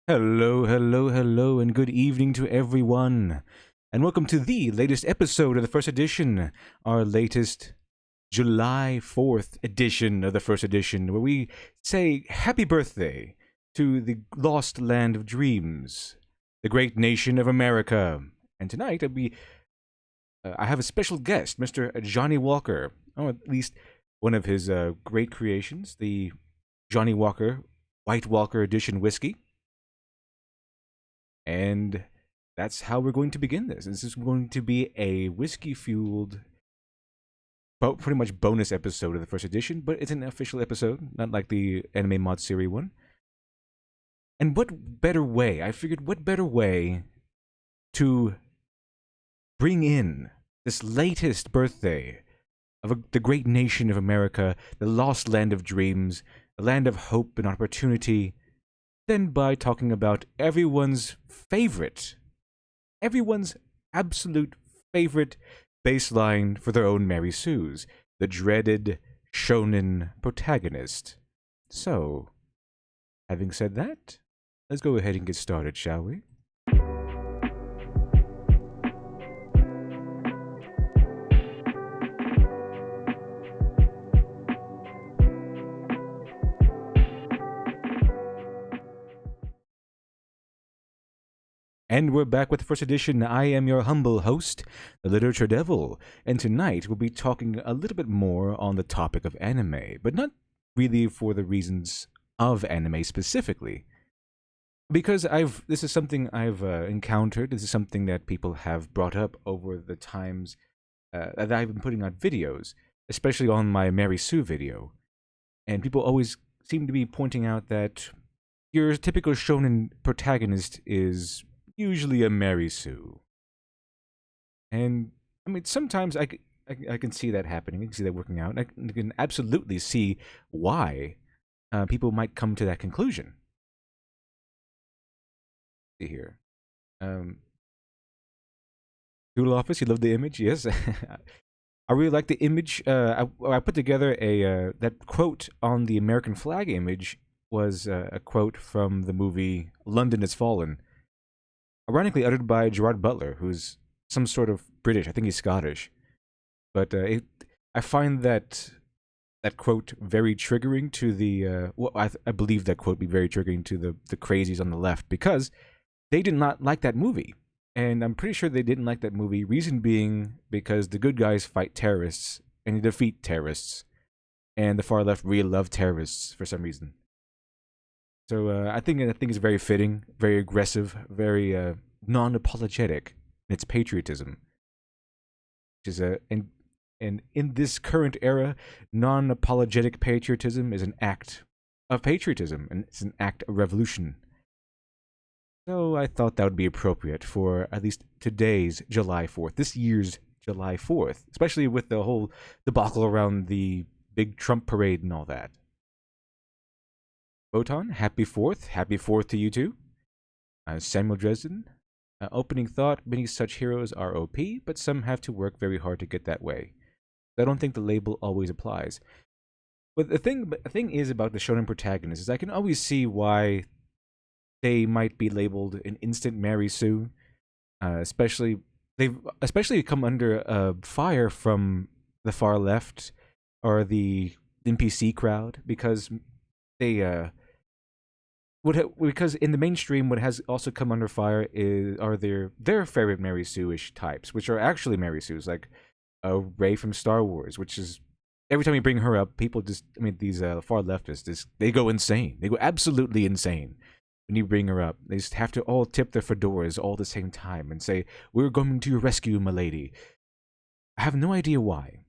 Hello, hello, hello, and good evening to everyone. And welcome to the latest episode of the first edition, our latest July 4th edition of the first edition, where we say happy birthday to the lost land of dreams, the great nation of America. And tonight I have a special guest, Mr. Johnny Walker, or at least one of his great creations, the Johnny Walker White Walker Edition whiskey. And that's how we're going to begin this. This is going to be a whiskey fueled, pretty much bonus episode of the first edition, but it's an official episode, not like the anime mod series one. And what better way? I figured, what better way to bring in this latest birthday of the great nation of America, the lost land of dreams, the land of hope and opportunity, than by talking about everyone's absolute favorite baseline for their own Mary Sue's, the dreaded Shonen protagonist. So, having said that, let's go ahead and get started, shall we? And we're back with the first edition. I am your humble host, the Literature Devil, and tonight we'll be talking a little bit more on the topic of anime, but not really for the reasons of anime specifically. Because this is something I've encountered, this is something that people have brought up over the times that I've been putting out videos, especially on my Mary Sue video. And people always seem to be pointing out that your typical shonen protagonist is usually a Mary Sue. And I mean, sometimes I can see that happening. I can see that working out. I can absolutely see why people might come to that conclusion. See here. Doodle Office, you love the image? Yes. I really like the image. I put together that quote on the American flag image was a quote from the movie London Has Fallen, ironically uttered by Gerard Butler, who's some sort of British. I think he's Scottish. But I find that quote very triggering to the. I believe that quote be very triggering to the crazies on the left because they did not like that movie, and I'm pretty sure they didn't like that movie. Reason being because the good guys fight terrorists and defeat terrorists, and the far left really love terrorists for some reason. So I think it's very fitting, very aggressive, very non-apologetic in its patriotism. Which is and in this current era, non-apologetic patriotism is an act of patriotism, and it's an act of revolution. So I thought that would be appropriate for at least today's July 4th, this year's July 4th, especially with the whole debacle around the big Trump parade and all that. Botan, happy 4th. Happy 4th to you too. Samuel Dresden, opening thought, many such heroes are OP, but some have to work very hard to get that way. I don't think the label always applies. But the thing is about the shonen protagonists is I can always see why they might be labeled an instant Mary Sue, especially they've especially come under fire from the far left or the NPC crowd because they because in the mainstream, what has also come under fire are their favorite Mary Sue-ish types, which are actually Mary Sues, like Rey from Star Wars, which is every time you bring her up, people just these far leftists they go insane, they go absolutely insane when you bring her up. They just have to all tip their fedoras all at the same time and say, "We're going to your rescue, my lady." I have no idea why.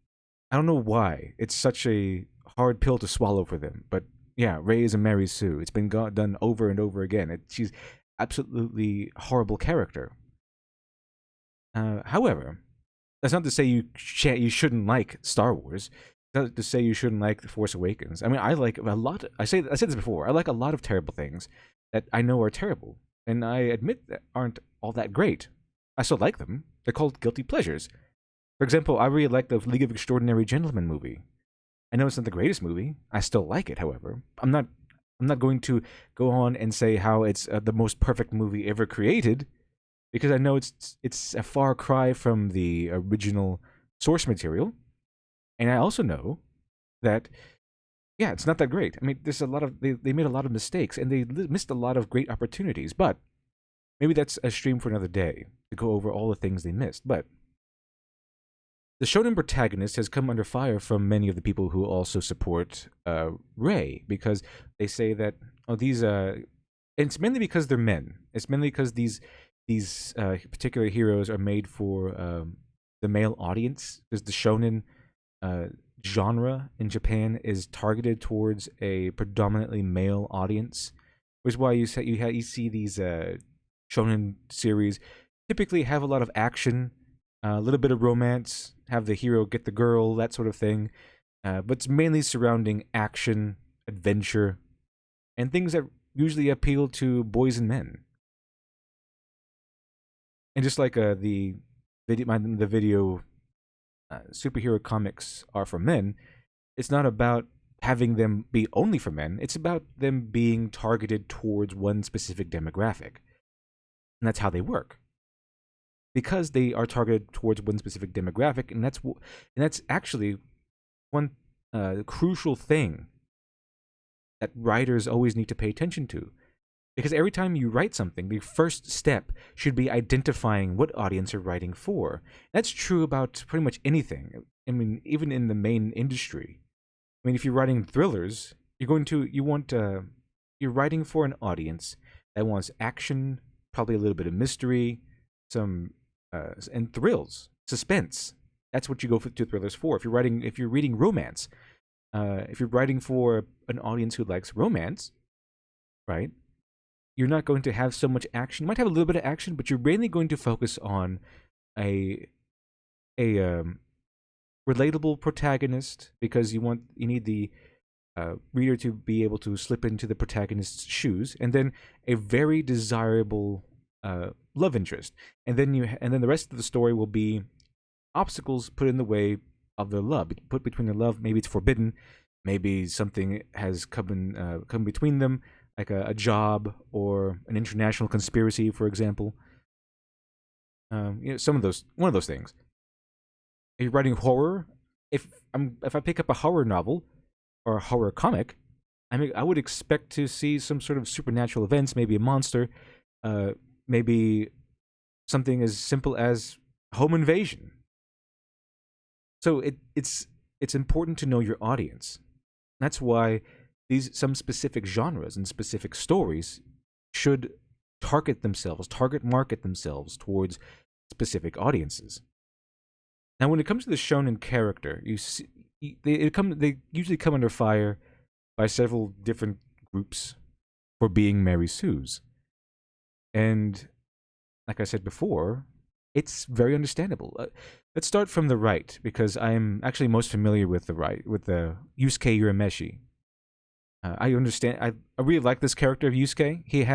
I don't know why it's such a hard pill to swallow for them, but yeah, Ray is a Mary Sue. It's been done over and over again. She's absolutely horrible character. However, that's not to say you shouldn't like Star Wars. That's not to say you shouldn't like The Force Awakens. I mean, I like a lot. I said this before. I like a lot of terrible things that I know are terrible, and I admit that aren't all that great. I still like them. They're called guilty pleasures. For example, I really like the League of Extraordinary Gentlemen movie. I know it's not the greatest movie. I still like it, however. I'm not I'm not going to go on and say how it's the most perfect movie ever created, because I know it's a far cry from the original source material, and I also know that yeah, it's not that great. I mean, there's a lot of they made a lot of mistakes and they missed a lot of great opportunities. But maybe that's a stream for another day to go over all the things they missed. But the shonen protagonist has come under fire from many of the people who also support Ray, because they say that oh these and it's mainly because they're men. It's mainly because these particular heroes are made for the male audience, because the shonen uh, genre in Japan is targeted towards a predominantly male audience, which is why you see these shonen series typically have a lot of action, a little bit of romance, have the hero get the girl, that sort of thing. But it's mainly surrounding action, adventure, and things that usually appeal to boys and men. And just like the video superhero comics are for men, it's not about having them be only for men. It's about them being targeted towards one specific demographic, and that's how they work. Because they are targeted towards one specific demographic, and that's actually one crucial thing that writers always need to pay attention to. Because every time you write something, the first step should be identifying what audience you're writing for. That's true about pretty much anything. I mean, even in the main industry. I mean, if you're writing thrillers, you're writing for an audience that wants action, probably a little bit of mystery, some and thrills, suspense. That's what you go to thrillers for. If you're reading romance, if you're writing for an audience who likes romance, right? You're not going to have so much action. You might have a little bit of action, but you're mainly going to focus on a a relatable protagonist, because you need the reader to be able to slip into the protagonist's shoes, and then a very desirable love interest, and then the rest of the story will be obstacles put in the way of their love, put between their love. Maybe it's forbidden, maybe something has come between them, like a job or an international conspiracy, for example. One of those things. If you're writing horror, if I pick up a horror novel or a horror comic, I would expect to see some sort of supernatural events, maybe a monster, uh, maybe something as simple as home invasion. So it's important to know your audience. That's why some specific genres and specific stories should target market themselves towards specific audiences. Now, when it comes to the shonen character, they usually come under fire by several different groups for being Mary Sue's, and like I said before, it's very understandable. Let's start from the right, because I am actually most familiar with the right, with the Yusuke Urameshi. I understand. I really like this character of Yusuke. He's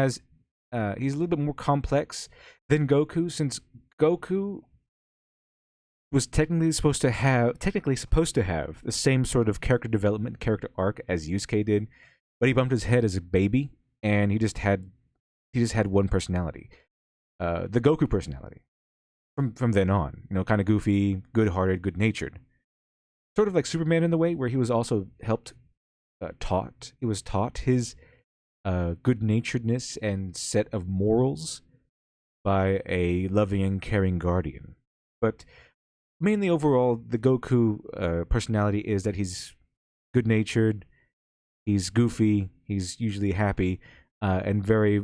a little bit more complex than Goku, since Goku was technically supposed to have the same sort of character development, character arc as Yusuke did, but he bumped his head as a baby, and he just had one personality, the Goku personality. From then on, kind of goofy, good-hearted, good-natured, sort of like Superman in the way, where he was also taught. He was taught his good-naturedness and set of morals by a loving and caring guardian. But mainly overall, the Goku personality is that he's good-natured, he's goofy, he's usually happy, and very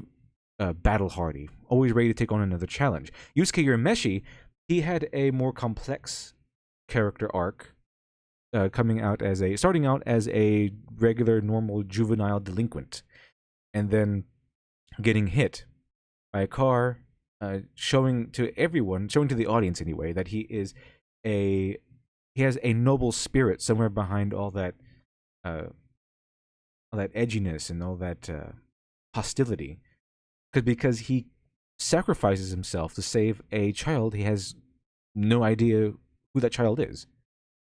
battle-hardy, always ready to take on another challenge. Yusuke Urameshi, he had a more complex character arc, starting out as a regular, normal, juvenile delinquent, and then getting hit by a car, showing to the audience anyway, that he has a noble spirit somewhere behind all that edginess and all that hostility, because he sacrifices himself to save a child he has no idea who that child is.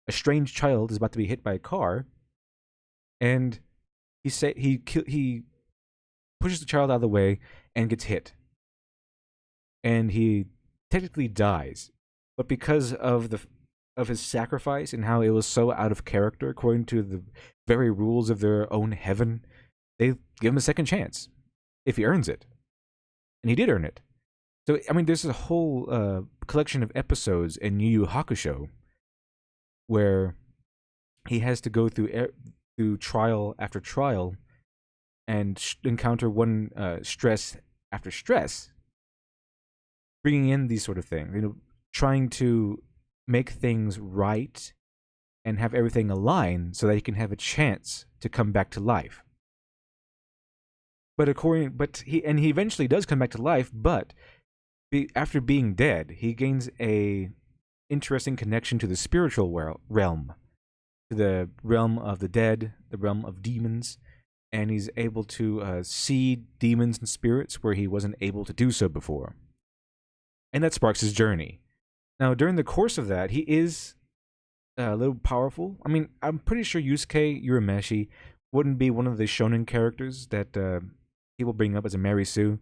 A strange child is about to be hit by a car, and he pushes the child out of the way and gets hit, and he technically dies. But because of his sacrifice and how it was so out of character according to the very rules of their own heaven, they give him a second chance if he earns it, and he did earn it. So I mean, there's a whole collection of episodes in Yu Yu Hakusho where he has to go through trial after trial and encounter one stress after stress, bringing in these sort of things. Trying to make things right and have everything align so that he can have a chance to come back to life. But he eventually does come back to life. But after being dead, he gains a interesting connection to the spiritual realm, to the realm of the dead, the realm of demons, and he's able to see demons and spirits where he wasn't able to do so before. And that sparks his journey. Now, during the course of that, he is a little powerful. I mean, I'm pretty sure Yusuke Urameshi wouldn't be one of the shonen characters that people bring up as a Mary Sue,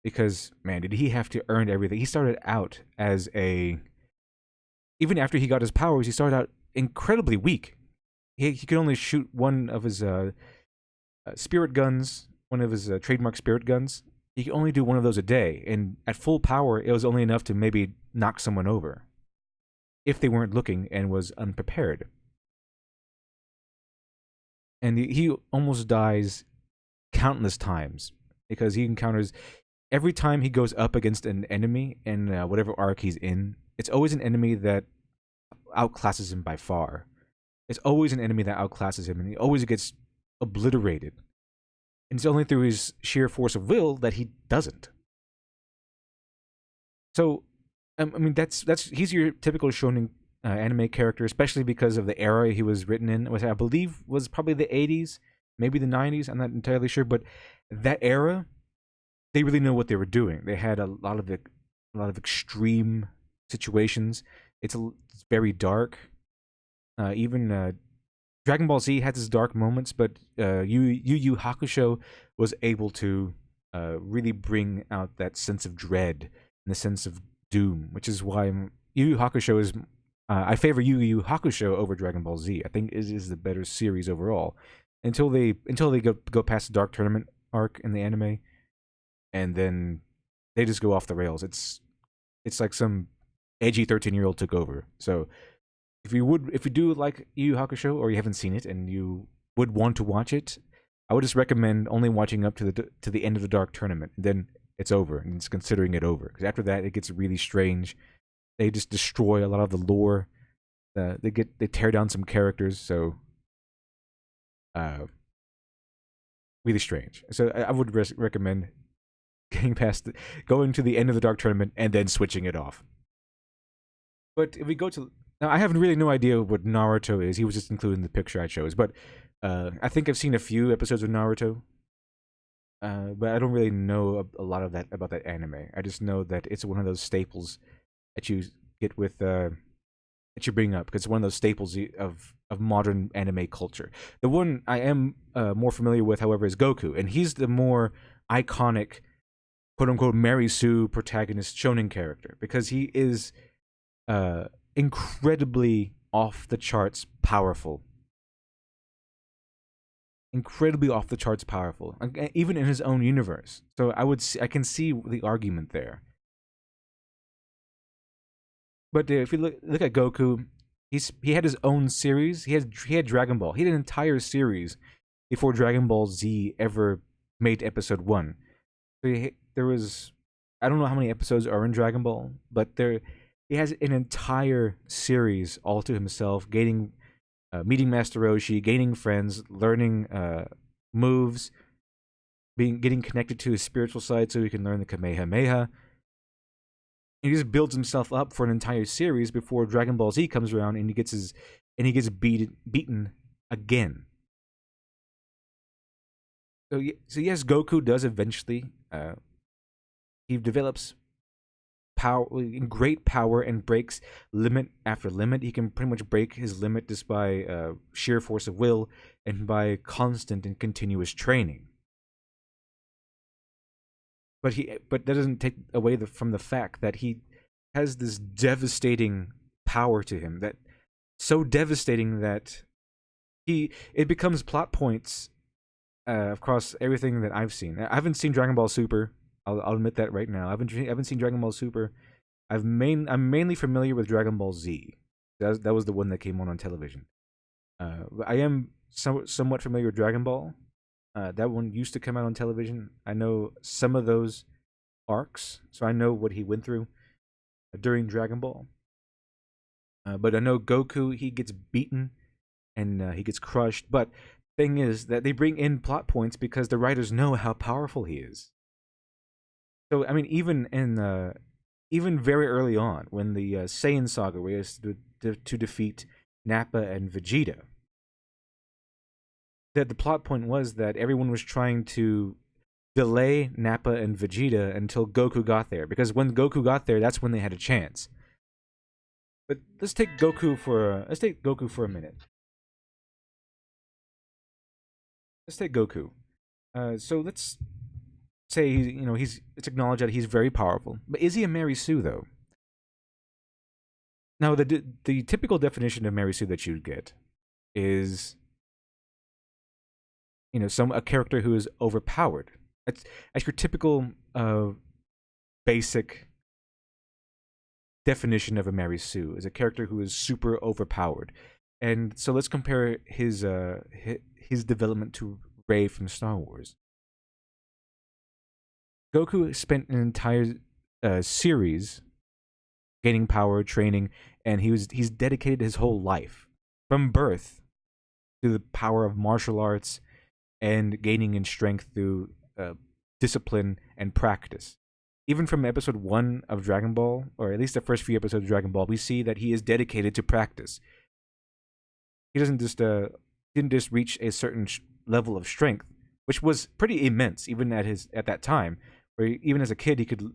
because, man, did he have to earn everything. He started out as even after he got his powers, he started out incredibly weak. He could only shoot one of his spirit guns, one of his trademark spirit guns. He could only do one of those a day, and at full power, it was only enough to maybe knock someone over if they weren't looking and was unprepared. And he almost dies countless times because he encounters, every time he goes up against an enemy in whatever arc he's in, it's always an enemy that outclasses him by far. It's always an enemy that outclasses him, and he always gets obliterated. And it's only through his sheer force of will that he doesn't. So, I mean, he's your typical shonen anime character, especially because of the era he was written in, which I believe was probably the 80s, maybe the 90s. I'm not entirely sure, but that era, they really know what they were doing. They had a lot of extreme situations. It's very dark. Even Dragon Ball Z had its dark moments, but Yu Yu Hakusho was able to really bring out that sense of dread and the sense of doom, which is why Yu Yu Hakusho is. I favor Yu Yu Hakusho over Dragon Ball Z. I think it is the better series overall. Until they go past the Dark Tournament arc in the anime, and then they just go off the rails. It's like some edgy 13-year-old took over. So if you do like Yu Yu Hakusho, or you haven't seen it and you would want to watch it, I would just recommend only watching up to the end of the Dark Tournament. And then it's over, and it's considering it over. Because after that, it gets really strange. They just destroy a lot of the lore. They tear down some characters. So, really strange. So I would recommend going to the end of the Dark Tournament and then switching it off. But if we go to now, I have really no idea what Naruto is. He was just included in the picture I chose. But I think I've seen a few episodes of Naruto. But I don't really know a lot of that about that anime. I just know that it's one of those staples that you get with that you bring up, because it's one of those staples of modern anime culture. The one I am more familiar with, however, is Goku, and he's the more iconic, quote unquote, Mary Sue protagonist shonen character, because he is incredibly off the charts powerful. Incredibly off the charts powerful, even in his own universe. So I can see the argument there. But if you look at Goku, he had his own series. He had Dragon Ball. He had an entire series before Dragon Ball Z ever made episode 1. So there was, I don't know how many episodes are in Dragon Ball, but he has an entire series all to himself, meeting Master Roshi, gaining friends, learning moves, getting connected to his spiritual side so he can learn the Kamehameha. He just builds himself up for an entire series before Dragon Ball Z comes around and he gets beaten again. So yes, Goku does eventually. He develops power, great power, and breaks limit after limit. He can pretty much break his limit just by sheer force of will and by constant and continuous training. But that doesn't take away from the fact that he has this devastating power to him, that so devastating that it becomes plot points across everything that I've seen. I haven't seen Dragon Ball Super. I'll admit that right now. I haven't seen Dragon Ball Super. I'm mainly familiar with Dragon Ball Z. That was the one that came on television. I am somewhat familiar with Dragon Ball. That one used to come out on television. I know some of those arcs, so I know what he went through during Dragon Ball. But I know Goku, he gets beaten and he gets crushed. But thing is that they bring in plot points because the writers know how powerful he is. So I mean, even very early on, when the Saiyan saga, where he has to defeat Nappa and Vegeta, that the plot point was that everyone was trying to delay Nappa and Vegeta until Goku got there, because when Goku got there, that's when they had a chance. But let's take Goku for a minute. Let's take Goku. So let's say it's acknowledged that he's very powerful. But is he a Mary Sue though? Now the typical definition of Mary Sue that you'd get is a character who is overpowered. That's your typical basic definition of a Mary Sue, is a character who is super overpowered. And so let's compare his development to Rey from Star Wars. Goku spent an entire series gaining power, training, and he's dedicated his whole life from birth to the power of martial arts and gaining in strength through discipline and practice. Even from episode 1 of Dragon Ball, or at least the first few episodes of Dragon Ball, we see that he is dedicated to practice. He didn't just reach a certain level of strength, which was pretty immense even at that time, where even as a kid he could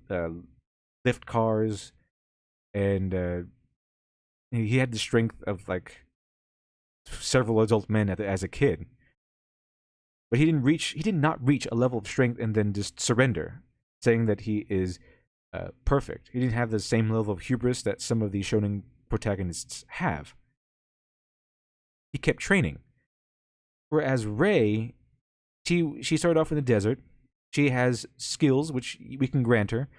lift cars, and he had the strength of like several adult men as a kid. But he did not reach a level of strength and then just surrender, saying that he is perfect. He didn't have the same level of hubris that some of the shonen protagonists have. He kept training. Whereas Rey, she started off in the desert. She has skills which we can grant her,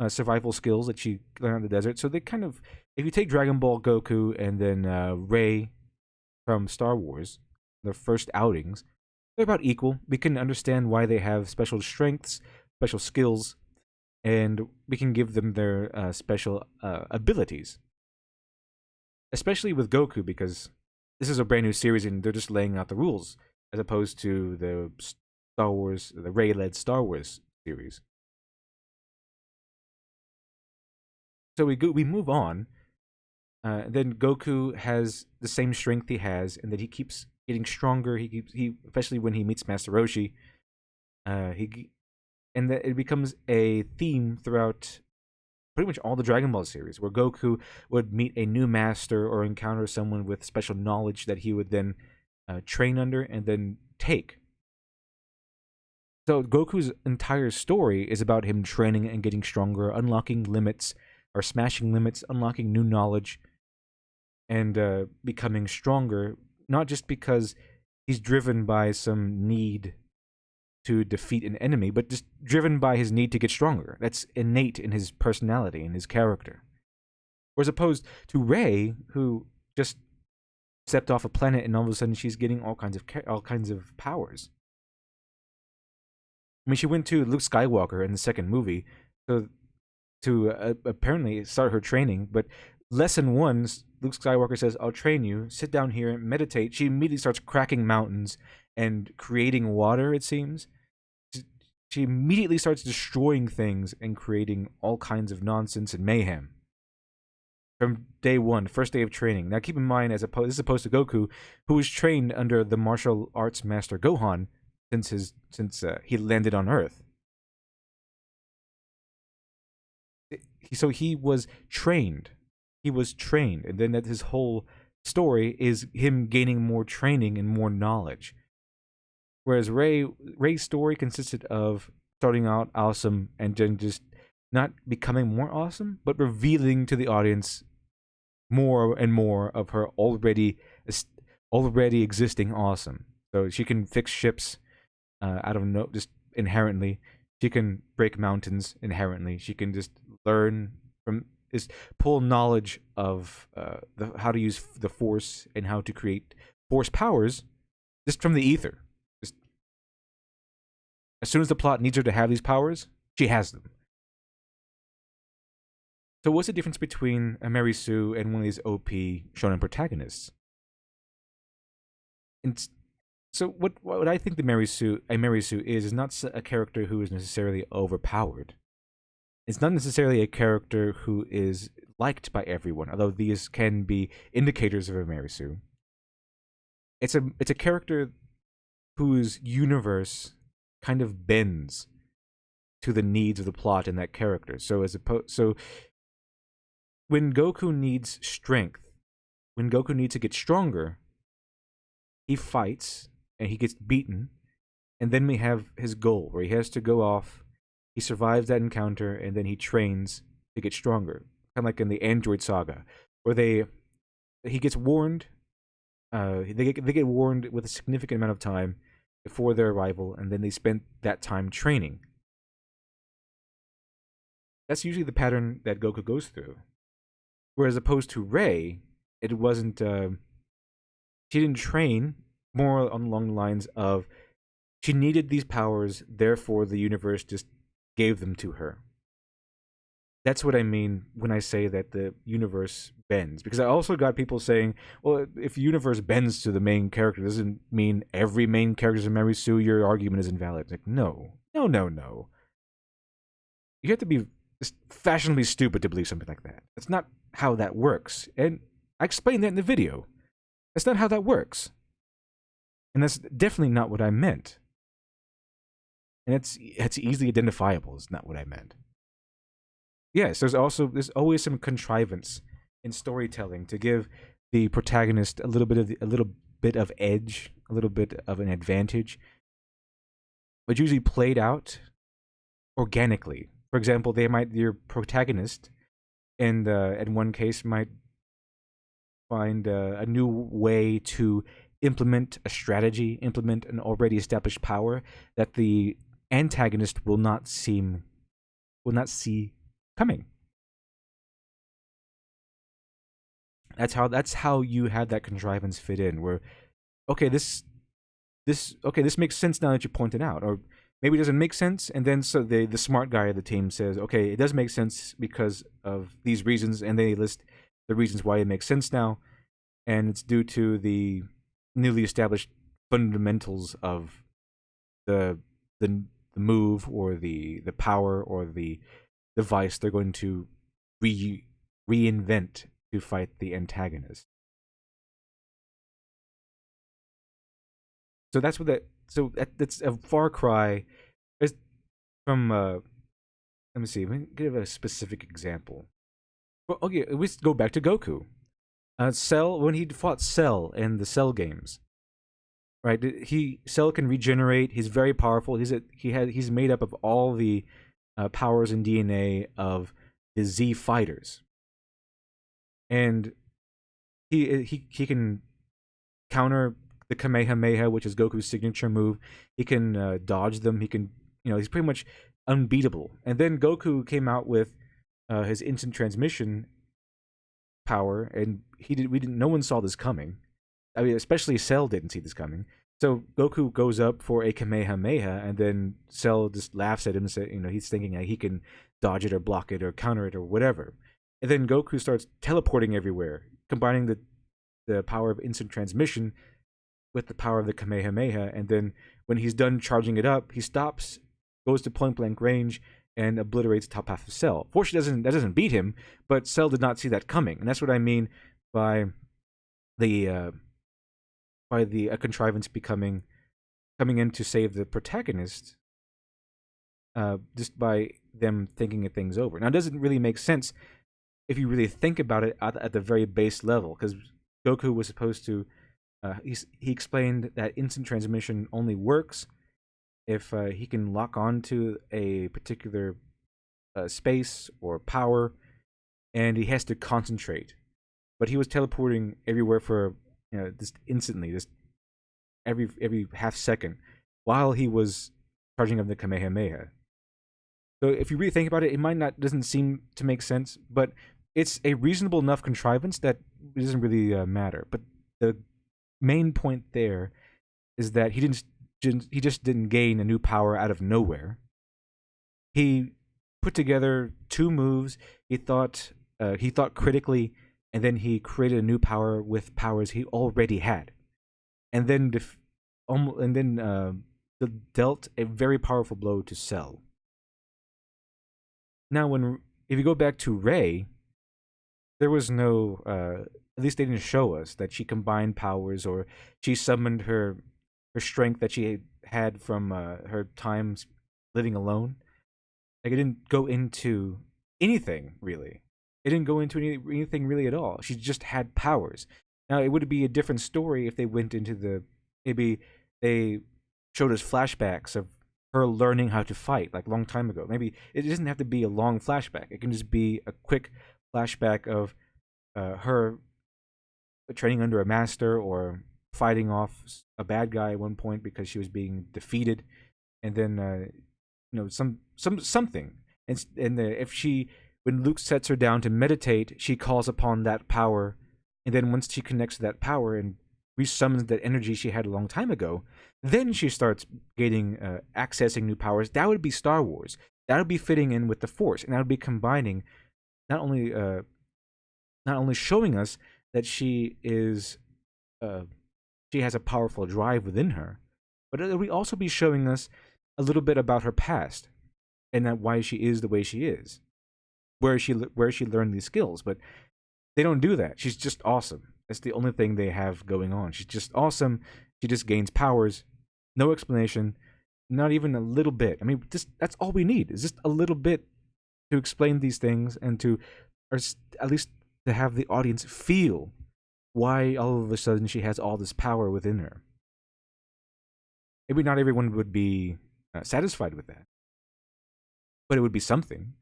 survival skills that she learned in the desert. So they kind of, if you take Dragon Ball Goku and then Rey from Star Wars, their first outings, they're about equal. We can understand why they have special strengths, special skills, and we can give them their special abilities. Especially with Goku, because this is a brand new series and they're just laying out the rules, as opposed to the Rey-led Star Wars series. So we move on. Then Goku has the same strength he has, and that he keeps getting stronger. Especially when he meets Master Roshi, and that it becomes a theme throughout pretty much all the Dragon Ball series, where Goku would meet a new master or encounter someone with special knowledge that he would then train under and then take. So Goku's entire story is about him training and getting stronger, unlocking limits, or smashing limits, unlocking new knowledge, and becoming stronger, not just because he's driven by some need to defeat an enemy, but just driven by his need to get stronger. That's innate in his personality and his character. Whereas opposed to Rey, who just stepped off a planet and all of a sudden she's getting all kinds of powers. I mean, she went to Luke Skywalker in the second movie to apparently start her training, but lesson 1, Luke Skywalker says, "I'll train you, sit down here and meditate." She immediately starts cracking mountains and creating water, it seems. She immediately starts destroying things and creating all kinds of nonsense and mayhem. From day 1, first day of training. Now keep in mind, this is opposed to Goku, who was trained under the martial arts master Gohan since he landed on Earth. So he was trained. He was trained, and then that his whole story is him gaining more training and more knowledge. Whereas Ray's story consisted of starting out awesome and then just not becoming more awesome, but revealing to the audience more and more of her already existing awesome. So she can fix ships out of no just inherently. She can break mountains inherently. She can just learn from just pull knowledge of how to use the force and how to create force powers just from the ether. Just as soon as the plot needs her to have these powers, she has them. So what's the difference between a Mary Sue and one of these OP shonen protagonists? And so what I think a Mary Sue is not a character who is necessarily overpowered. It's not necessarily a character who is liked by everyone, although these can be indicators of a Mary Sue. It's a character whose universe kind of bends to the needs of the plot in that character. So when Goku needs strength, when Goku needs to get stronger, he fights and he gets beaten, and then we have his goal where he has to go off. He survives that encounter, and then he trains to get stronger, kind of like in the Android Saga, where he gets warned. They get warned with a significant amount of time before their arrival, and then they spend that time training. That's usually the pattern that Goku goes through. Whereas opposed to Rey, it wasn't. She didn't train, more along the lines of she needed these powers, therefore the universe just gave them to her. That's what I mean when I say that the universe bends. Because I also got people saying, well, if the universe bends to the main character, doesn't mean every main character is a Mary Sue, your argument is invalid. It's like, no. You have to be just fashionably stupid to believe something like that. That's not how that works. And I explained that in the video. That's not how that works. And that's definitely not what I meant. And it's easily identifiable. It's not what I meant. Yes, there's always some contrivance in storytelling to give the protagonist a little bit of edge, a little bit of an advantage, but usually played out organically. For example, your protagonist, in one case, might find a new way to implement a strategy, implement an already established power that the antagonist will not see coming. That's how you had that contrivance fit in. Where, okay, this makes sense now that you pointed out, or maybe it doesn't make sense, and then so the smart guy of the team says, okay, it does make sense because of these reasons, and they list the reasons why it makes sense now, and it's due to the newly established fundamentals of the move or the power or the device they're going to reinvent to fight the antagonist. So that's what that's a far cry from let me see, let me give a specific example. Well, okay, we go back to Goku. Cell, when he fought Cell in the Cell games, right? Cell can regenerate. He's very powerful. He's made up of all the powers and DNA of the Z fighters, and he can counter the Kamehameha, which is Goku's signature move. He can dodge them. He can, he's pretty much unbeatable. And then Goku came out with his instant transmission power, and no one saw this coming. I mean, especially Cell didn't see this coming. So Goku goes up for a Kamehameha, and then Cell just laughs at him and says, he's thinking that he can dodge it or block it or counter it or whatever. And then Goku starts teleporting everywhere, combining the power of instant transmission with the power of the Kamehameha. And then when he's done charging it up, he stops, goes to point blank range, and obliterates the top half of Cell. Fortunately, that doesn't beat him, but Cell did not see that coming, and that's what I mean by the contrivance coming in to save the protagonist, just by them thinking of things over. Now, it doesn't really make sense if you really think about it at the very base level, because Goku was supposed to. He explained that instant transmission only works if he can lock on to a particular space or power, and he has to concentrate. But he was teleporting everywhere for just instantly, just every half second, while he was charging up the Kamehameha. So if you really think about it, it might not doesn't seem to make sense, but it's a reasonable enough contrivance that it doesn't really matter. But the main point there is that he just didn't gain a new power out of nowhere. He put together two moves. He thought critically, and then he created a new power with powers he already had, and then dealt a very powerful blow to Cell. Now, if you go back to Rey, there was no. At least they didn't show us that she combined powers or she summoned her strength that she had from her times living alone. Like, it didn't go into anything really. It didn't go into anything really at all. She just had powers. Now, it would be a different story if they went into maybe they showed us flashbacks of her learning how to fight like a long time ago. Maybe it doesn't have to be a long flashback. It can just be a quick flashback of her training under a master or fighting off a bad guy at one point because she was being defeated, and then something. And if she when Luke sets her down to meditate, she calls upon that power, and then once she connects to that power and resummons that energy she had a long time ago, then she starts getting accessing new powers. That would be Star Wars. That would be fitting in with the Force, and that would be combining not only showing us that she has a powerful drive within her, but it would also be showing us a little bit about her past and that why she is the way she is, where she learned these skills. But they don't do that. She's just awesome. That's the only thing they have going on. She's just awesome. She just gains powers. No explanation. Not even a little bit. I mean, that's all we need. Is just a little bit to explain these things and or at least to have the audience feel why all of a sudden she has all this power within her. Maybe not everyone would be satisfied with that, but it would be something.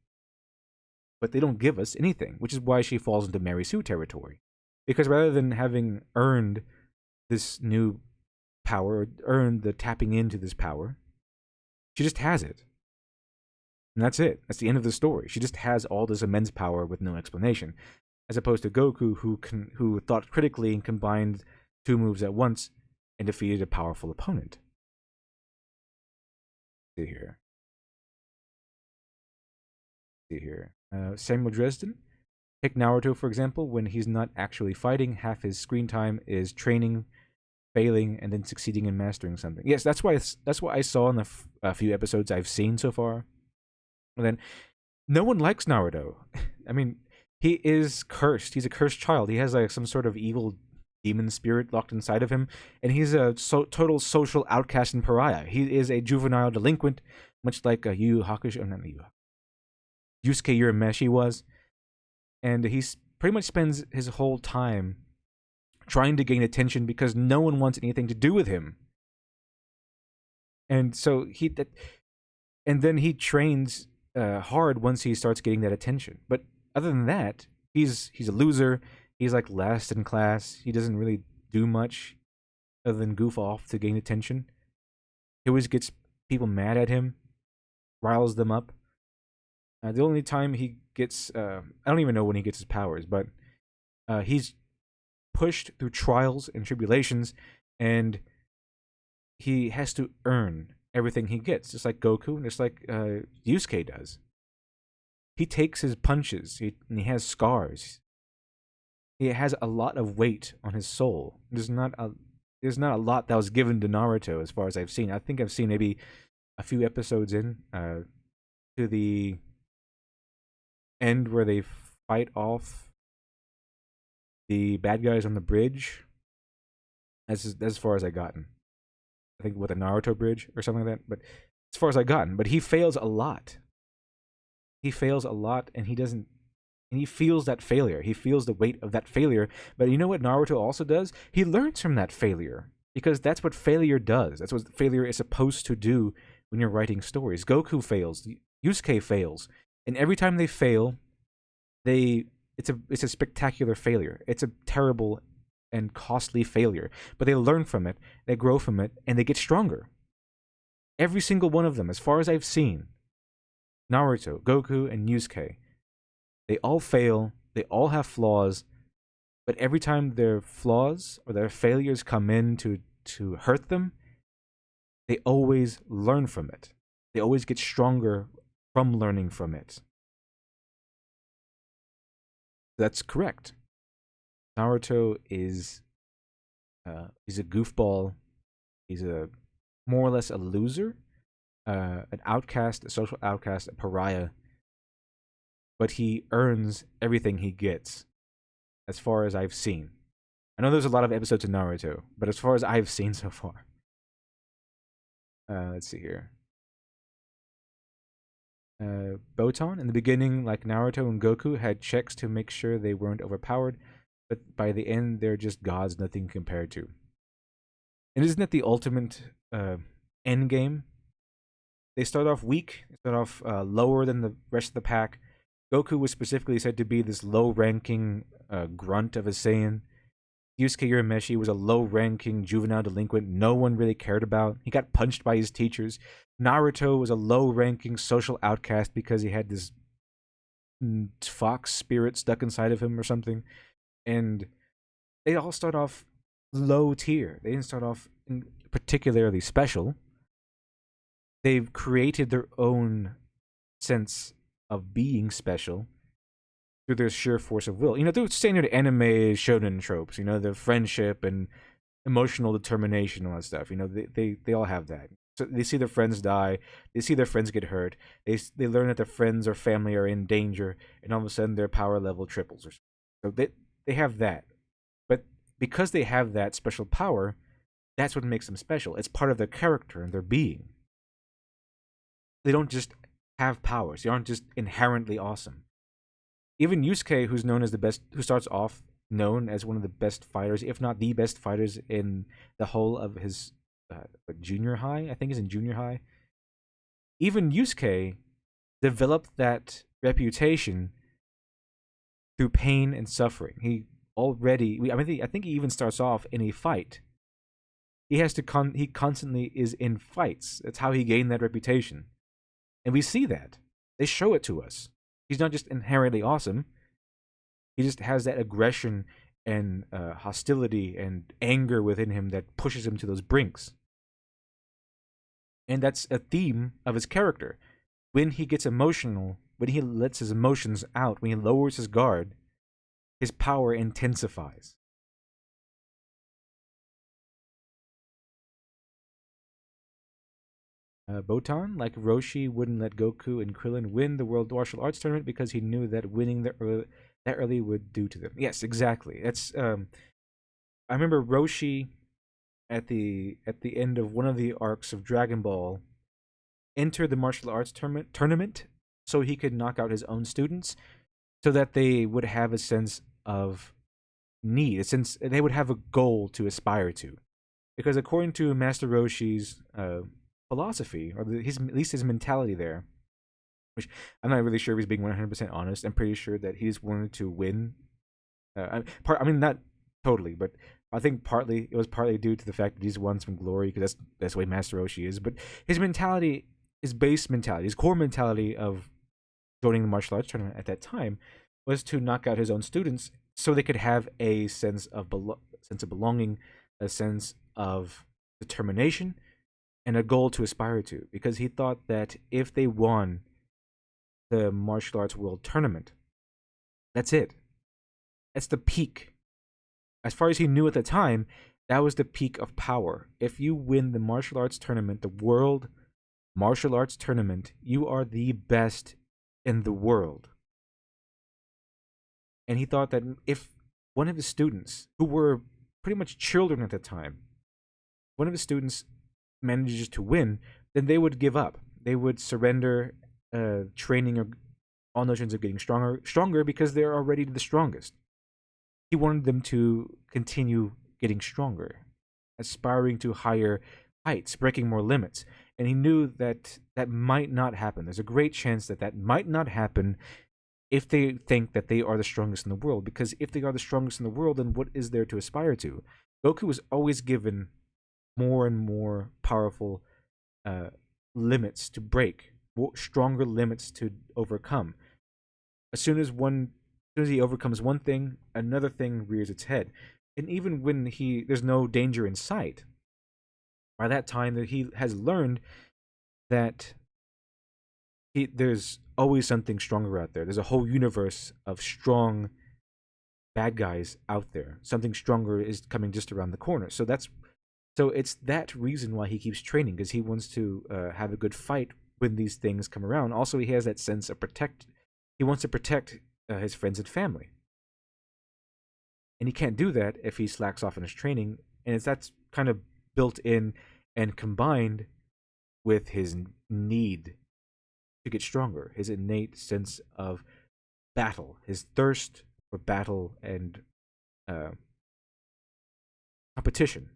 But they don't give us anything, which is why she falls into Mary Sue territory. Because rather than having earned this new power, earned the tapping into this power, she just has it. And that's it. That's the end of the story. She just has all this immense power with no explanation. As opposed to Goku, who thought critically and combined two moves at once and defeated a powerful opponent. See here. Samuel Dresden. Take Naruto, for example. When he's not actually fighting, half his screen time is training, failing, and then succeeding in mastering something. Yes, that's what I saw in the few episodes I've seen so far. And then, no one likes Naruto. I mean, he is cursed. He's a cursed child. He has like some sort of evil demon spirit locked inside of him, and he's a total social outcast and pariah. He is a juvenile delinquent, much like Yu Hakusho, not Yu, Yusuke Urameshi was. And he pretty much spends his whole time trying to gain attention because no one wants anything to do with him. And so then he trains hard once he starts getting that attention. But other than that, he's a loser. He's like last in class. He doesn't really do much other than goof off to gain attention. He always gets people mad at him, riles them up. The only time he gets, I don't even know when he gets his powers, but he's pushed through trials and tribulations, and he has to earn everything he gets, just like Goku, just like Yusuke does. He takes his punches, and he has scars. He has a lot of weight on his soul. There's not a lot that was given to Naruto as far as I've seen. I think I've seen maybe a few episodes in to the end where they fight off the bad guys on the bridge. That's as far as I gotten. I think with a Naruto bridge or something like that. But as far as I gotten, but he fails a lot. he fails a lot, and he doesn't. And he feels that failure. He feels the weight of that failure. But you know what Naruto also does? He learns from that failure because that's what failure does. That's what failure is supposed to do when you're writing stories. Goku fails. Yusuke fails, and every time they fail, they it's a spectacular failure. It's a terrible and costly failure. But they learn from it, they grow from it, and they get stronger. Every single one of them, as far as I've seen, Naruto, Goku, and Yusuke, they all fail, they all have flaws, but every time their flaws or their failures come in to hurt them, they always learn from it. They always get stronger from learning from it. That's correct. Naruto is he's a goofball. He's a more or less a loser, an outcast, a social outcast, a pariah. But he earns everything he gets, as far as I've seen. I know there's a lot of episodes of Naruto, but as far as I've seen so far. Let's see here. Botan, in the beginning, like Naruto and Goku, had checks to make sure they weren't overpowered, but by the end, they're just gods, nothing compared to. And isn't that the ultimate end game? They start off weak, they start off lower than the rest of the pack. Goku was specifically said to be this low-ranking grunt of a Saiyan. Yusuke Urameshi was a low-ranking juvenile delinquent no one really cared about. He got punched by his teachers. Naruto was a low-ranking social outcast because he had this fox spirit stuck inside of him or something. And they all start off low tier. They didn't start off particularly special. They've created their own sense of being special through their sheer force of will. You know, through standard anime shonen tropes, you know, the friendship and emotional determination and all that stuff. You know, they all have that. So they see their friends die, they see their friends get hurt, they learn that their friends or family are in danger, and all of a sudden their power level triples. So they have that. But because they have that special power, that's what makes them special. It's part of their character and their being. They don't just have powers. They aren't just inherently awesome. Even Yusuke, who's known as the best, who starts off known as one of the best fighters, if not the best fighters in the whole of his junior high, I think is in junior high. Even Yusuke developed that reputation through pain and suffering. He already, I think he even starts off in a fight. He has to he constantly is in fights. That's how he gained that reputation. And we see that. They show it to us. He's not just inherently awesome. He just has that aggression and hostility and anger within him that pushes him to those brinks. And that's a theme of his character. When he gets emotional, when he lets his emotions out, when he lowers his guard, his power intensifies. Botan, like Roshi, wouldn't let Goku and Krillin win the World Martial Arts Tournament because he knew that winning that early would do to them. Yes, exactly. That's I remember Roshi at the end of one of the arcs of Dragon Ball entered the martial arts tournament so he could knock out his own students, so that they would have a sense of need, a sense they would have a goal to aspire to, because according to Master Roshi's philosophy, or at least his mentality there, which I'm not really sure if he's being 100% honest. I'm pretty sure that he just wanted to win. I mean, not totally, but I think it was partly due to the fact that he's won some glory, because that's the way Master Roshi is. But his mentality, his base mentality, his core mentality of joining the martial arts tournament at that time was to knock out his own students so they could have a sense of belonging, a sense of determination, and a goal to aspire to, because he thought that if they won the martial arts world tournament, that's it. That's the peak. As far as he knew at the time, that was the peak of power. If you win the martial arts tournament, the world martial arts tournament, you are the best in the world. And he thought that if one of his students, who were pretty much children at the time, one of his students manages to win, then they would give up. They would surrender training all notions of getting stronger because they're already the strongest. He wanted them to continue getting stronger, aspiring to higher heights, breaking more limits. And he knew that that might not happen. There's a great chance that that might not happen if they think that they are the strongest in the world. Because if they are the strongest in the world, then what is there to aspire to? Goku was always given more and more powerful uh, limits to break, stronger limits to overcome. As soon as he overcomes one thing, another thing rears its head. And even when there's no danger in sight, by that time that he has learned that there's always something stronger out there. There's a whole universe of strong bad guys out there. Something stronger is coming just around the corner. So it's that reason why he keeps training, because he wants to have a good fight when these things come around. Also, he has that sense of protect. He wants to protect his friends and family, and he can't do that if he slacks off in his training. And that's kind of built in and combined with his need to get stronger, his innate sense of battle, his thirst for battle and uh, competition.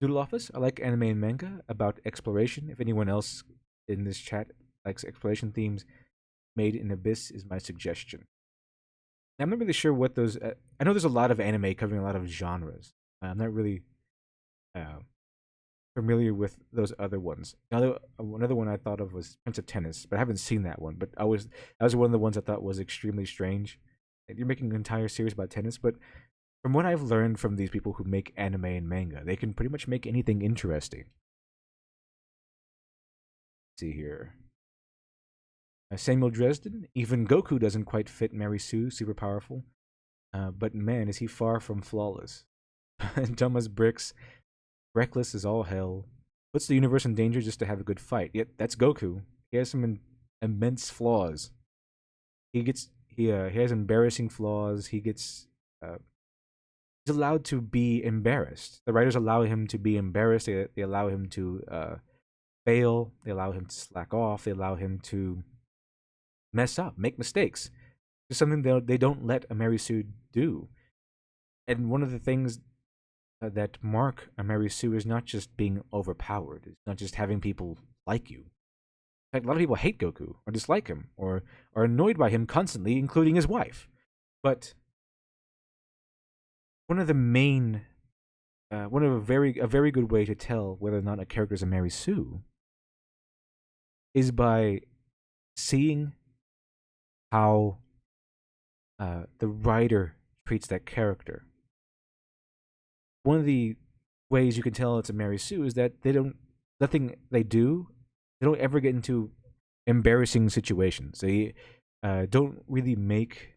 Doodle Office, I like anime and manga about exploration. If anyone else in this chat likes exploration themes, Made in Abyss is my suggestion. I'm not really sure what those. I know there's a lot of anime covering a lot of genres. I'm not really uh, familiar with those other ones. Another one I thought of was Prince of Tennis, but I haven't seen that one. But that was one of the ones I thought was extremely strange. You're making an entire series about tennis, but from what I've learned from these people who make anime and manga, they can pretty much make anything interesting. Let's see here. Samuel Dresden, even Goku doesn't quite fit Mary Sue, super powerful. But man, is he far from flawless. Dumb as bricks, reckless as all hell, puts the universe in danger just to have a good fight. Yet that's Goku. He has some immense flaws. He has embarrassing flaws. He's allowed to be embarrassed. The writers allow him to be embarrassed. They allow him to fail. They allow him to slack off. They allow him to mess up, make mistakes. It's something they don't let a Mary Sue do. And one of the things that mark a Mary Sue is not just being overpowered. It's not just having people like you. In fact, a lot of people hate Goku or dislike him or are annoyed by him constantly, including his wife. But one of the main, one of a very good way to tell whether or not a character is a Mary Sue is by seeing how the writer treats that character. One of the ways you can tell it's a Mary Sue is that they don't ever get into embarrassing situations. They don't really make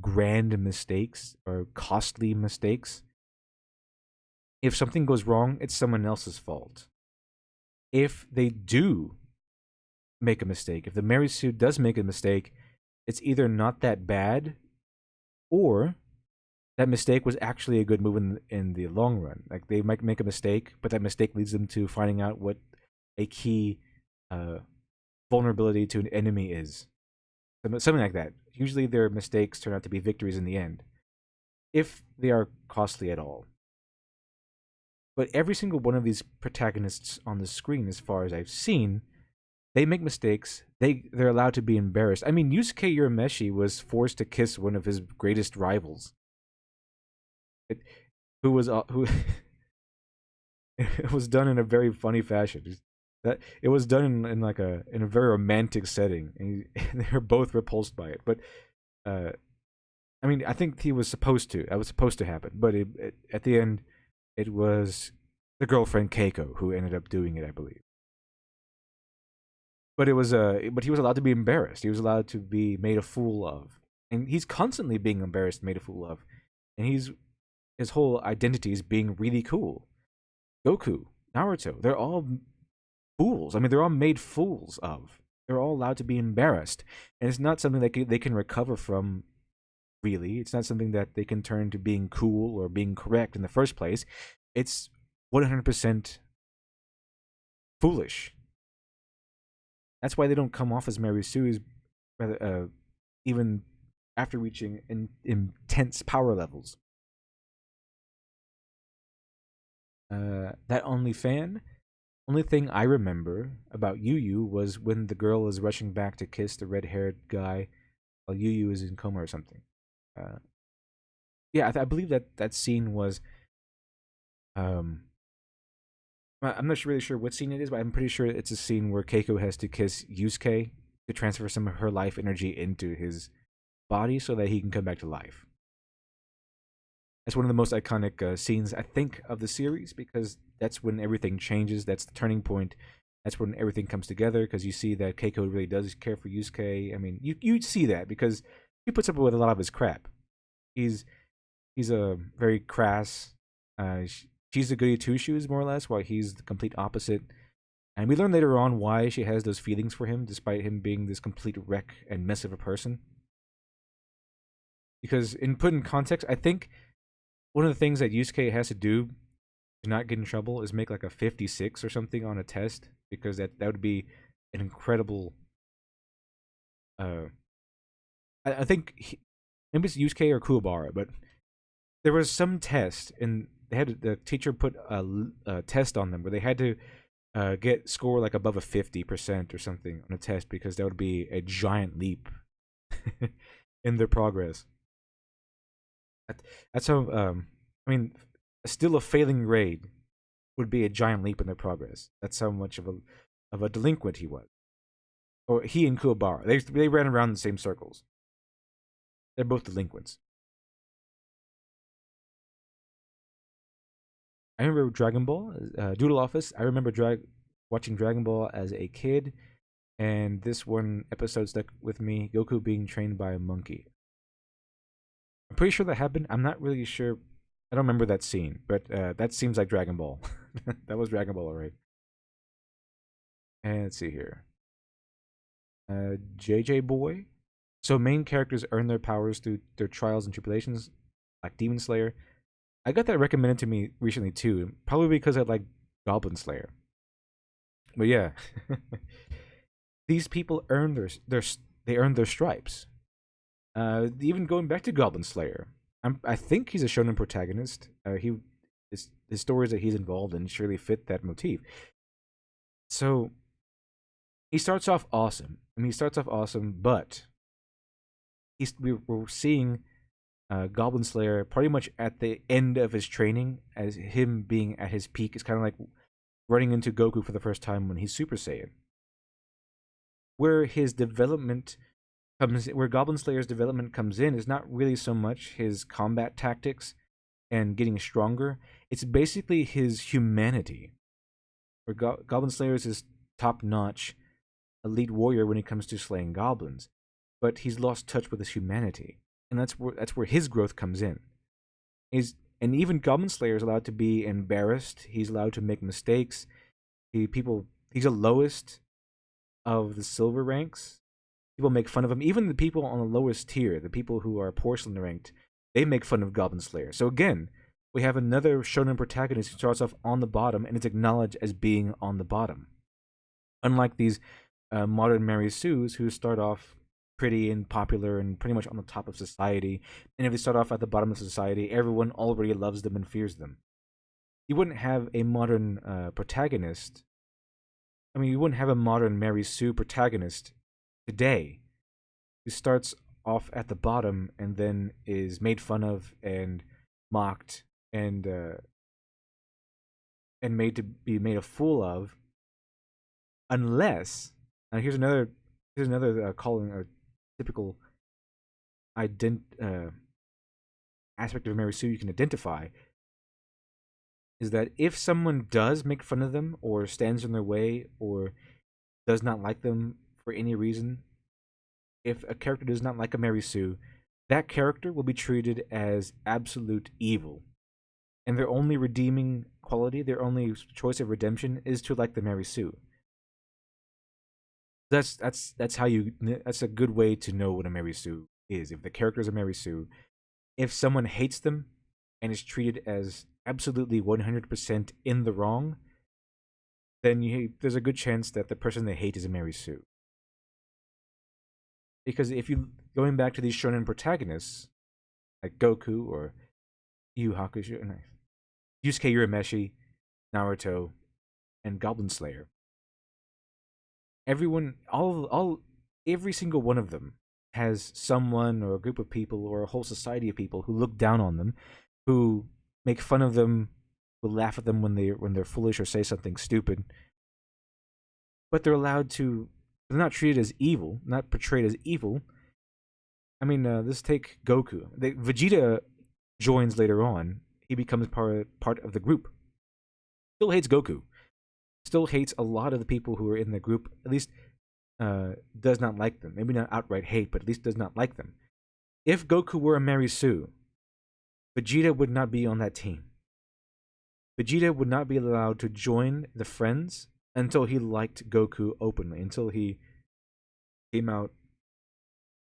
grand mistakes or costly mistakes. If something goes wrong, it's someone else's fault. If they do make a mistake, if the Mary Sue does make a mistake, it's either not that bad or that mistake was actually a good move in the long run. Like they might make a mistake, but that mistake leads them to finding out what a key vulnerability to an enemy is. Something like that. Usually their mistakes turn out to be victories in the end, if they are costly at all. But every single one of these protagonists on the screen, as far as I've seen, they make mistakes. They're allowed to be embarrassed. I mean, Yusuke Urameshi was forced to kiss one of his greatest rivals. Who it was done in a very funny fashion. That it was done in like in a very romantic setting, and they were both repulsed by it. But I mean, I think he was supposed to. That was supposed to happen. But at the end, it was the girlfriend Keiko who ended up doing it, I believe. But but he was allowed to be embarrassed. He was allowed to be made a fool of, and he's constantly being embarrassed, made a fool of, and his whole identity is being really cool. Goku, Naruto, they're all fools. I mean, they're all made fools of. They're all allowed to be embarrassed, and it's not something that they can recover from. Really, it's not something that they can turn to being cool or being correct in the first place. It's 100% foolish. That's why they don't come off as Mary Sue's, rather, even after reaching intense power levels. That only thing I remember about Yu Yu was when the girl is rushing back to kiss the red-haired guy while Yu Yu is in coma or something. Uh, yeah, I believe that scene was. Um, I'm not really sure what scene it is, but I'm pretty sure it's a scene where Keiko has to kiss Yusuke to transfer some of her life energy into his body so that he can come back to life. That's one of the most iconic scenes, I think, of the series because that's when everything changes. That's the turning point. That's when everything comes together because you see that Keiko really does care for Yusuke. I mean, you see that because he puts up with a lot of his crap. He's he's a very crass. She's a goody two shoes more or less, while he's the complete opposite. And we learn later on why she has those feelings for him, despite him being this complete wreck and mess of a person. Because in put in context, I think one of the things that Yusuke has to do to not get in trouble is make like a 56 or something on a test, because that would be an incredible. Uh, I think maybe it's Yusuke or Kuwabara, but there was some test, and the teacher put a test on them where they had to get score like above a 50% or something on a test because that would be a giant leap in their progress. That's how. I mean, still a failing grade would be a giant leap in their progress. That's how much of a delinquent he was, or he and Kuwabara. They ran around in the same circles. They're both delinquents. I remember Dragon Ball, Doodle Office. I remember watching Dragon Ball as a kid, and this one episode stuck with me: Goku being trained by a monkey. I'm pretty sure that happened. I'm not really sure. I don't remember that scene, but that seems like Dragon Ball. That was Dragon Ball, right? And let's see here. JJ Boy. So main characters earn their powers through their trials and tribulations, like Demon Slayer. I got that recommended to me recently too, probably because I like Goblin Slayer. But yeah, these people earn they earn their stripes. Even going back to Goblin Slayer, I think he's a shonen protagonist. His stories that he's involved in surely fit that motif. So he starts off awesome. I mean, he starts off awesome, but we're seeing Goblin Slayer pretty much at the end of his training, as him being at his peak. Is kind of like running into Goku for the first time when he's Super Saiyan. Where his development where Goblin Slayer's development comes in is not really so much his combat tactics and getting stronger. It's basically his humanity. Where Goblin Slayer is his top-notch elite warrior when it comes to slaying goblins, but he's lost touch with his humanity, and that's where his growth comes in. And even Goblin Slayer is allowed to be embarrassed. He's allowed to make mistakes. He's the lowest of the silver ranks. People make fun of him. Even the people on the lowest tier, the people who are porcelain ranked, they make fun of Goblin Slayer. So again, we have another shonen protagonist who starts off on the bottom and is acknowledged as being on the bottom. Unlike these modern Mary Sues who start off pretty and popular and pretty much on the top of society. And if they start off at the bottom of society, everyone already loves them and fears them. You wouldn't have a modern protagonist. I mean, you wouldn't have a modern Mary Sue protagonist today who starts off at the bottom and then is made fun of and mocked and made to be made a fool of, unless, and here's another calling a typical aspect of Mary Sue you can identify, is that if someone does make fun of them or stands in their way or does not like them for any reason, if a character does not like a Mary Sue, that character will be treated as absolute evil. And their only redeeming quality, their only choice of redemption is to like the Mary Sue. That's a good way to know what a Mary Sue is. If the character is a Mary Sue, if someone hates them and is treated as absolutely 100% in the wrong, then there's a good chance that the person they hate is a Mary Sue. Because if you going back to these shonen protagonists like Goku or Yu Hakusho, no, Yusuke Urameshi, Naruto, and Goblin Slayer, everyone, every single one of them has someone or a group of people or a whole society of people who look down on them, who make fun of them, who laugh at them when they're foolish or say something stupid. But they're allowed to. They're not treated as evil, not portrayed as evil. I mean, let's take Goku. Vegeta joins later on. He becomes part of the group. Still hates Goku. Still hates a lot of the people who are in the group. At least does not like them. Maybe not outright hate, but at least does not like them. If Goku were a Mary Sue, Vegeta would not be on that team. Vegeta would not be allowed to join the friends until he liked Goku openly, until he came out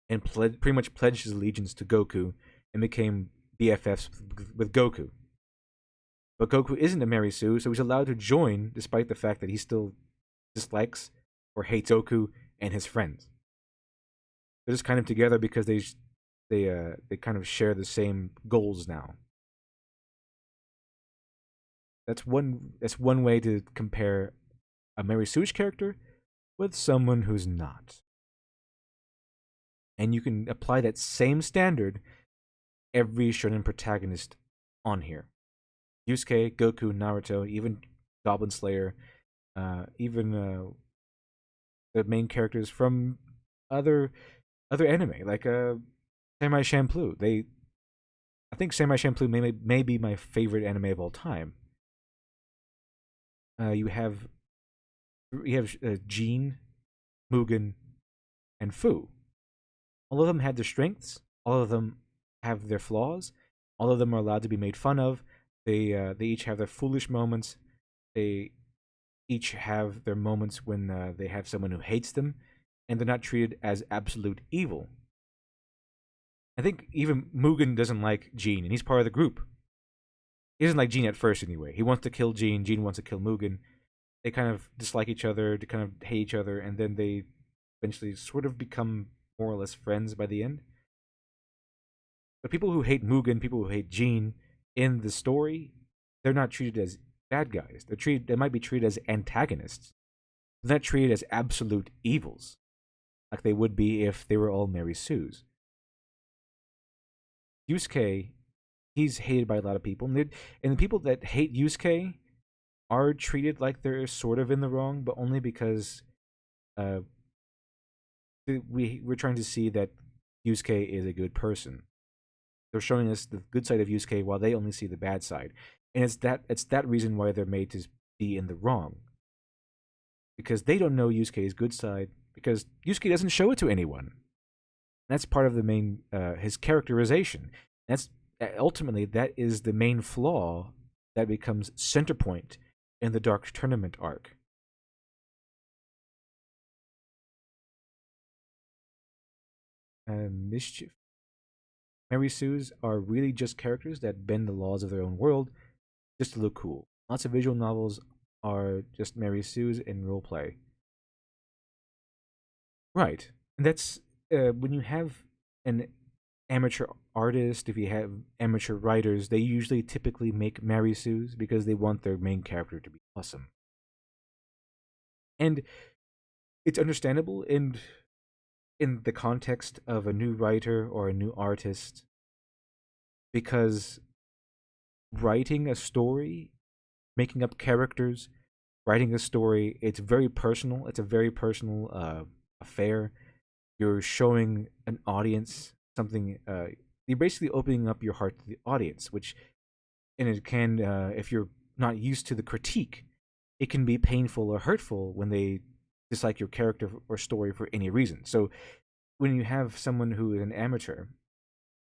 and pretty much pledged his allegiance to Goku and became BFFs with Goku. But Goku isn't a Mary Sue, so he's allowed to join despite the fact that he still dislikes or hates Goku and his friends. They're just kind of together because they kind of share the same goals now. That's one way to compare a Mary Sue's character with someone who's not. And you can apply that same standard every shonen protagonist on here. Yusuke, Goku, Naruto, even Goblin Slayer, even the main characters from other anime, like Samurai Champloo. I think Samurai Champloo may be my favorite anime of all time. You have Jean, Mugen, and Fu. All of them have their strengths. All of them have their flaws. All of them are allowed to be made fun of. They each have their foolish moments. They each have their moments when they have someone who hates them, and they're not treated as absolute evil. I think even Mugen doesn't like Jean, and he's part of the group. He doesn't like Jean at first, anyway. He wants to kill Jean. Jean wants to kill Mugen. They kind of dislike each other. They kind of hate each other, and then they eventually sort of become more or less friends by the end. But people who hate Mugen, people who hate Jean in the story, they're not treated as bad guys. They might be treated as antagonists. They're not treated as absolute evils, like they would be if they were all Mary Sues. Yusuke, he's hated by a lot of people, and the people that hate Yusuke are treated like they're sort of in the wrong, but only because we're trying to see that Yusuke is a good person. They're showing us the good side of Yusuke while they only see the bad side, and it's that reason why they're made to be in the wrong, because they don't know Yusuke's good side, because Yusuke doesn't show it to anyone. That's part of the main his characterization. That's ultimately that is the main flaw that becomes center point in the Dark Tournament arc. Mischief. Mary Sues are really just characters that bend the laws of their own world just to look cool. Lots of visual novels are just Mary Sues in roleplay. Right. And that's when you have an amateur artist, if you have amateur writers, they usually typically make Mary Sues because they want their main character to be awesome. And it's understandable in the context of a new writer or a new artist, because writing a story, making up characters, writing a story, it's very personal. It's a very personal affair. You're showing an audience something. You're basically opening up your heart to the audience, and it can, if you're not used to the critique, it can be painful or hurtful when they dislike your character or story for any reason. So when you have someone who is an amateur,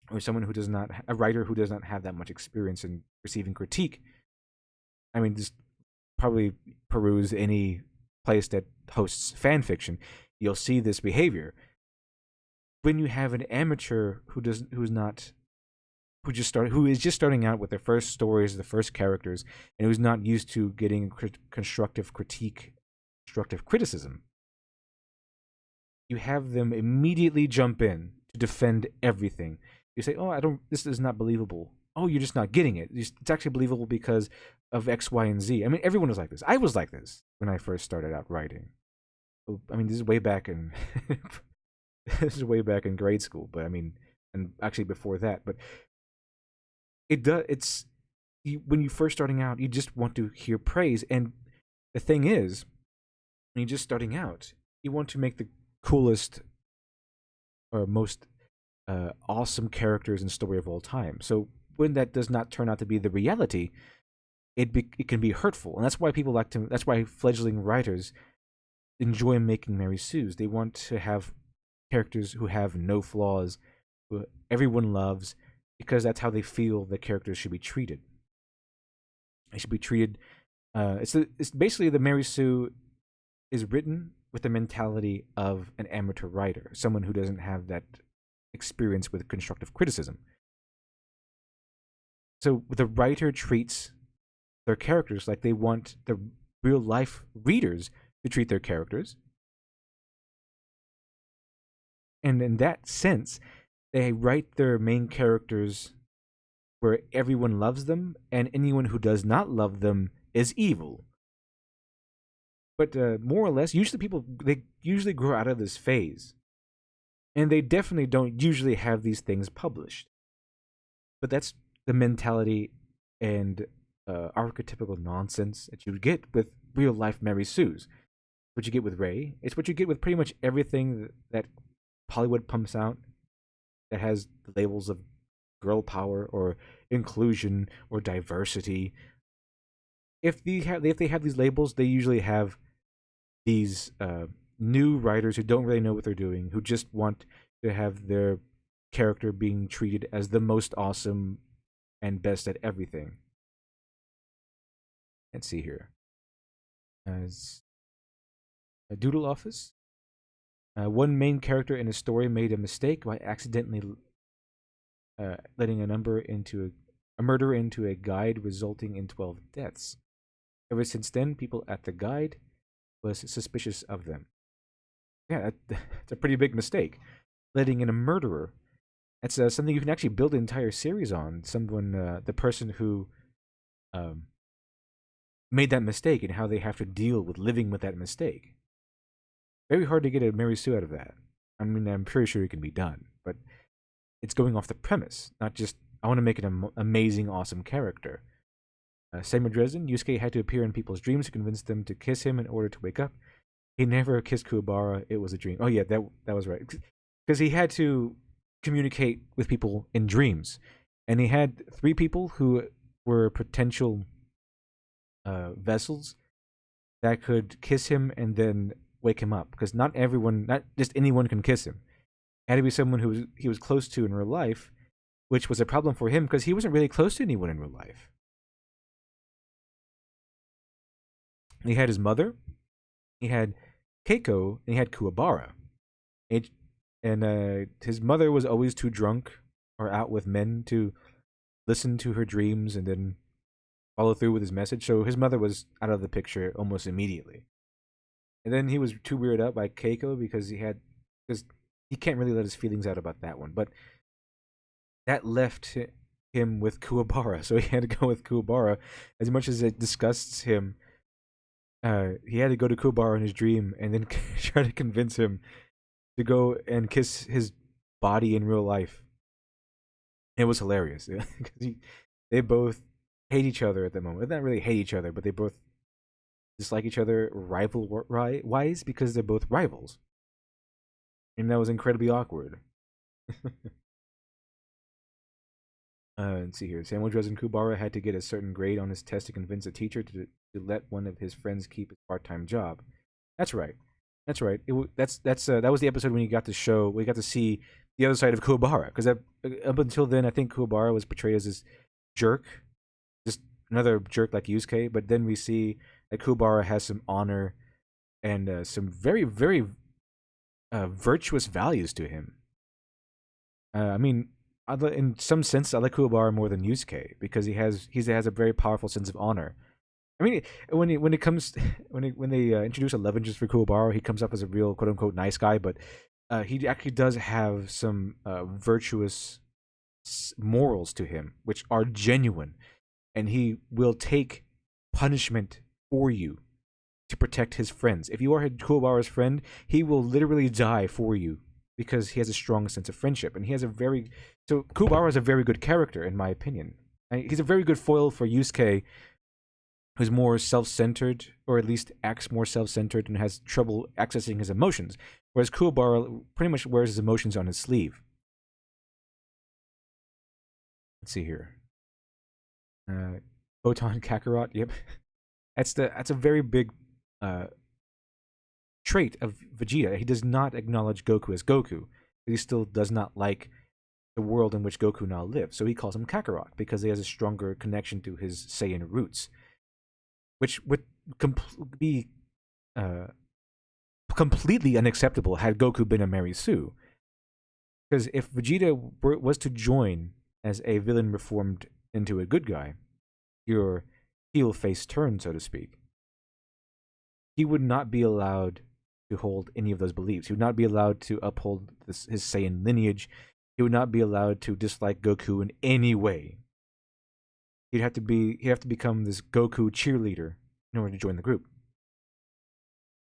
or someone who does not, a writer who does not have that much experience in receiving critique, I mean, just probably peruse any place that hosts fan fiction, you'll see this behavior. When you have an amateur who is just starting out with their first stories, the first characters, and who's not used to getting constructive critique, constructive criticism, you have them immediately jump in to defend everything. You say, "Oh, I don't. This is not believable." Oh, you're just not getting it. It's actually believable because of X, Y, and Z. I mean, everyone was like this. I was like this when I first started out writing. I mean, this is way back in this is way back in grade school, but I mean, and actually before that. But it does. It's when you first starting out, you just want to hear praise. And the thing is, when you're just starting out, you want to make the coolest or most awesome characters and story of all time. So when that does not turn out to be the reality, it can be hurtful, and that's why people like to. That's why fledgling writers enjoy making Mary Sue's. They want to have characters who have no flaws, who everyone loves, because that's how they feel the characters should be treated. They should be treated. It's basically the Mary Sue is written with the mentality of an amateur writer, someone who doesn't have that experience with constructive criticism. So the writer treats their characters like they want the real life readers to treat their characters. And in that sense, they write their main characters where everyone loves them and anyone who does not love them is evil. But more or less, usually they usually grow out of this phase. And they definitely don't usually have these things published. But that's the mentality and archetypical nonsense that you get with real life Mary Sue's. What you get with Ray. It's what you get with pretty much everything that Hollywood pumps out that has the labels of girl power or inclusion or diversity. If they have these labels, they usually have these new writers who don't really know what they're doing, who just want to have their character being treated as the most awesome and best at everything. Let's see here. As a doodle office. One main character in a story made a mistake by accidentally letting a murder into a guide, resulting in 12 deaths. Ever since then, people at the guide was suspicious of them. Yeah, that's a pretty big mistake. Letting in a murderer. That's something you can actually build an entire series on. The person who made that mistake and how they have to deal with living with that mistake. Very hard to get a Mary Sue out of that. I mean, I'm pretty sure it can be done, but it's going off the premise, not just, I want to make an amazing, awesome character. Same with Dresden, Yusuke had to appear in people's dreams to convince them to kiss him in order to wake up. He never kissed Kuwabara, it was a dream. Oh yeah, that was right. Because he had to communicate with people in dreams. And he had 3 people who were potential vessels that could kiss him and then wake him up. Because not just anyone can kiss him. It had to be someone who he was close to in real life, which was a problem for him because he wasn't really close to anyone in real life. He had his mother, he had Keiko, and he had Kuwabara. And his mother was always too drunk or out with men to listen to her dreams and then follow through with his message. So his mother was out of the picture almost immediately. And then he was too weirded out by Keiko because he can't really let his feelings out about that one. But that left him with Kuwabara, so he had to go with Kuwabara. As much as it disgusts him, he had to go to Kuwabara in his dream and then try to convince him to go and kiss his body in real life. It was hilarious. They both hate each other at the moment. They not really hate each other, but they both dislike each other rival-wise because they're both rivals. And that was incredibly awkward. Let's see here. Samuel Dresden Kuwabara had to get a certain grade on his test to convince a teacher to let one of his friends keep his part-time job. That's right. That's right. That was the episode when you got to show, we got to see the other side of Kuwabara. Because up until then, I think Kuwabara was portrayed as this jerk, just another jerk like Yusuke. But then we see that Kuwabara has some honor and some very, very virtuous values to him. I mean, in some sense, I like Kuwabara more than Yusuke because he has a very powerful sense of honor. I mean, when it comes when they introduce a love interest for Kuwabara, he comes up as a real quote unquote nice guy, but he actually does have some virtuous morals to him, which are genuine, and he will take punishment for you to protect his friends. If you are Kuwabara's friend, he will literally die for you because he has a strong sense of friendship, and he has a very so Kuwabara is a very good character in my opinion. He's a very good foil for Yusuke, who's more self-centered, or at least acts more self-centered and has trouble accessing his emotions, whereas Kuwabara pretty much wears his emotions on his sleeve. Let's see here. Photon Kakarot. Yep, that's a very big uh, trait of Vegeta. He does not acknowledge Goku as Goku. He still does not like the world in which Goku now lives. So he calls him Kakarot because he has a stronger connection to his Saiyan roots, which would be uh, completely unacceptable had Goku been a Mary Sue. Because if Vegeta was to join as a villain reformed into a good guy, your heel face turn, so to speak, he would not be allowed to hold any of those beliefs. He would not be allowed to uphold his Saiyan lineage. He would not be allowed to dislike Goku in any way. He'd have to become this Goku cheerleader in order to join the group.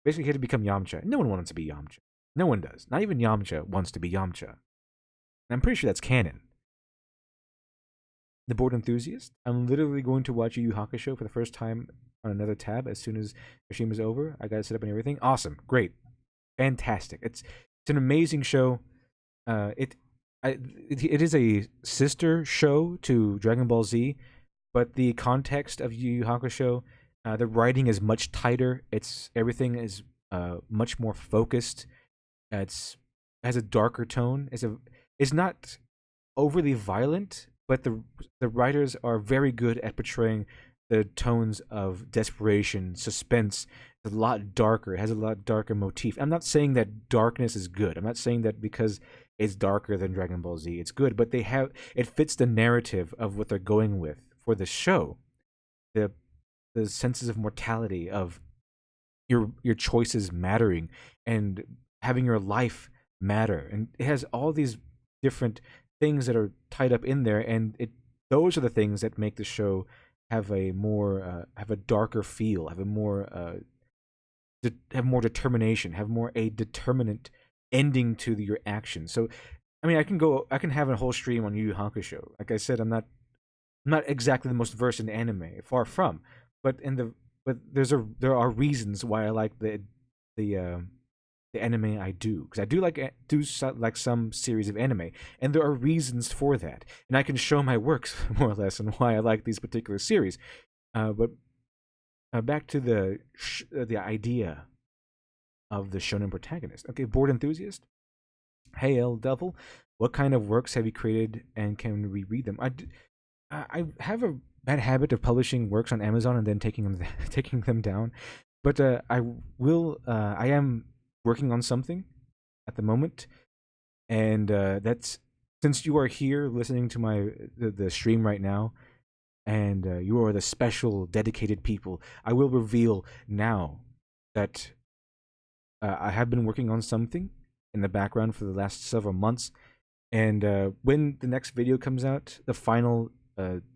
Basically, he had to become Yamcha. No one wants to be Yamcha. No one does. Not even Yamcha wants to be Yamcha. And I'm pretty sure that's canon. The Bored Enthusiast. I'm literally going to watch Yu Yu Hakusho for the first time on another tab as soon as Kashima's over. I got it set up and everything. Awesome. Great. Fantastic. It's an amazing show. It is a sister show to Dragon Ball Z, but the context of Yu Yu Hakusho, the writing is much tighter. Everything is much more focused. It has a darker tone. It's not overly violent, but the writers are very good at portraying the tones of desperation, suspense. It's a lot darker. It has a lot darker motif. I'm not saying that darkness is good. I'm not saying that because it's darker than Dragon Ball Z, it's good. But it fits the narrative of what they're going with for the show. The senses of mortality, of your choices mattering, and having your life matter, and it has all these different things that are tied up in there, and those are the things that make the show have a darker feel, have more determination, have more a determinant ending to your actions. So, I mean, I can have a whole stream on Yu Yu Hakusho. Like I said, I'm not exactly the most versed in anime, far from, but there are reasons why I like the anime I do, because I do like some series of anime, and there are reasons for that, and I can show my works more or less and why I like these particular series. But back to the idea of the shonen protagonist. Okay, Bored Enthusiast. Hey, L Devil, what kind of works have you created, and can we read them? I have a bad habit of publishing works on Amazon and then taking them down, but I am working on something at the moment, and that's since you are here listening to the stream right now, and you are the special dedicated people. I will reveal now that I have been working on something in the background for the last several months, and when the next video comes out, the final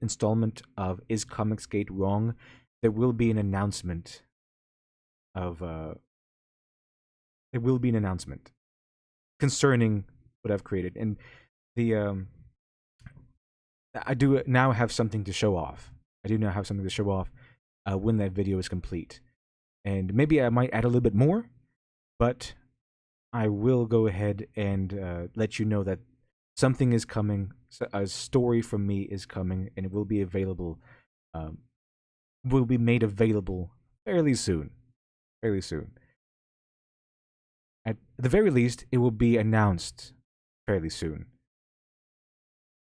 installment of Is Comicsgate Wrong, there will be an announcement of there will be an announcement concerning what I've created, and the I do now have something to show off. I do now have something to show off when that video is complete, and maybe I might add a little bit more, but I will go ahead and let you know that something is coming. A story from me is coming, and it will be available. Will be made available fairly soon. Fairly soon. At the very least, it will be announced fairly soon.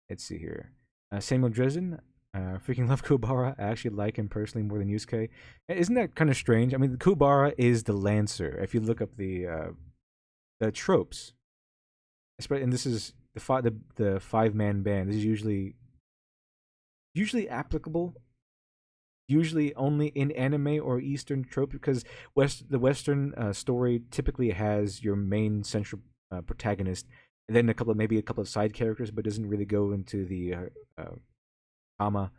Let's see here. Samuel Dresden, freaking love Kuwabara. I actually like him personally more than Yusuke. Isn't that kind of strange? I mean, Kuwabara is the Lancer. If you look up the tropes, and this is the 5-man band. This is usually applicable usually only in anime or Eastern trope because the Western story typically has your main central protagonist, and then maybe a couple of side characters, but doesn't really go into the kama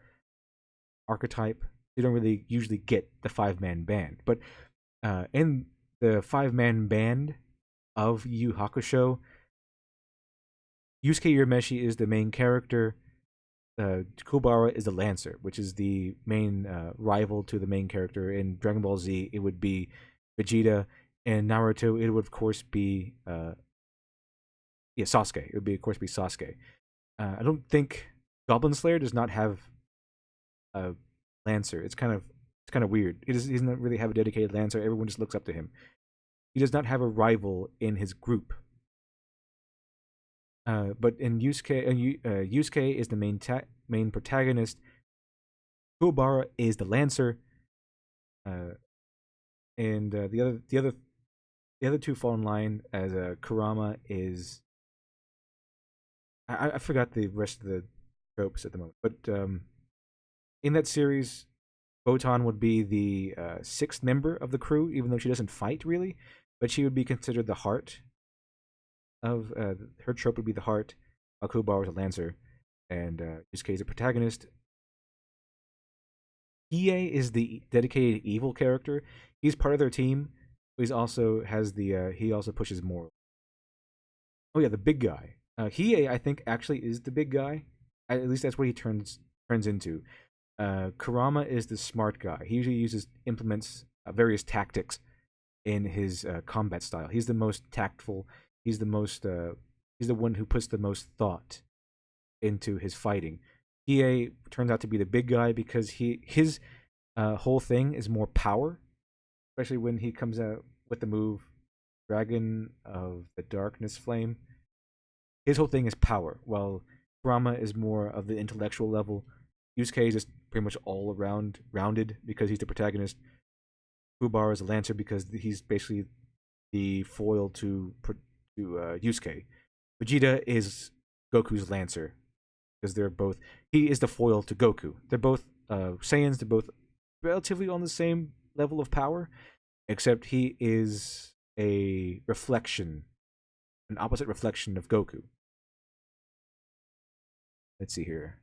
archetype. You don't really usually get the 5-man band, but in the 5-man band of Yu Hakusho, Yusuke Urameshi is the main character. Kubara is the Lancer, which is the main rival to the main character. In Dragon Ball Z, it would be Vegeta, and Naruto, it would of course be Sasuke. It would be of course be Sasuke. I don't think Goblin Slayer does not have a Lancer. It's kind of weird. He doesn't really have a dedicated Lancer. Everyone just looks up to him. He does not have a rival in his group. But in Yusuke is the main protagonist. Kuwabara is the Lancer, and the other two fall in line as Kurama is. I forgot the rest of the tropes at the moment, but in that series, Botan would be the sixth member of the crew, even though she doesn't fight really, but she would be considered the heart of her trope would be the heart. Akubar is a lancer, and Yusuke is a protagonist. Hiei is the dedicated evil character. He's part of their team. But he's also has the he also pushes moral. Oh yeah, the big guy. Hiei, I think, actually is the big guy. At least that's what he turns into. Kurama is the smart guy. He usually implements various tactics in his combat style. He's the most tactful. He's the most. He's the one who puts the most thought into his fighting. Hiei turns out to be the big guy because his whole thing is more power, especially when he comes out with the move Dragon of the Darkness Flame. His whole thing is power, while Kurama is more of the intellectual level. Yusuke is just pretty much all around rounded because he's the protagonist. Kuwabara is a lancer because he's basically the foil to Yusuke. Vegeta is Goku's lancer because they're both. He is the foil to Goku. They're both Saiyans. They're both relatively on the same level of power, except he is a reflection, an opposite reflection of Goku. Let's see here.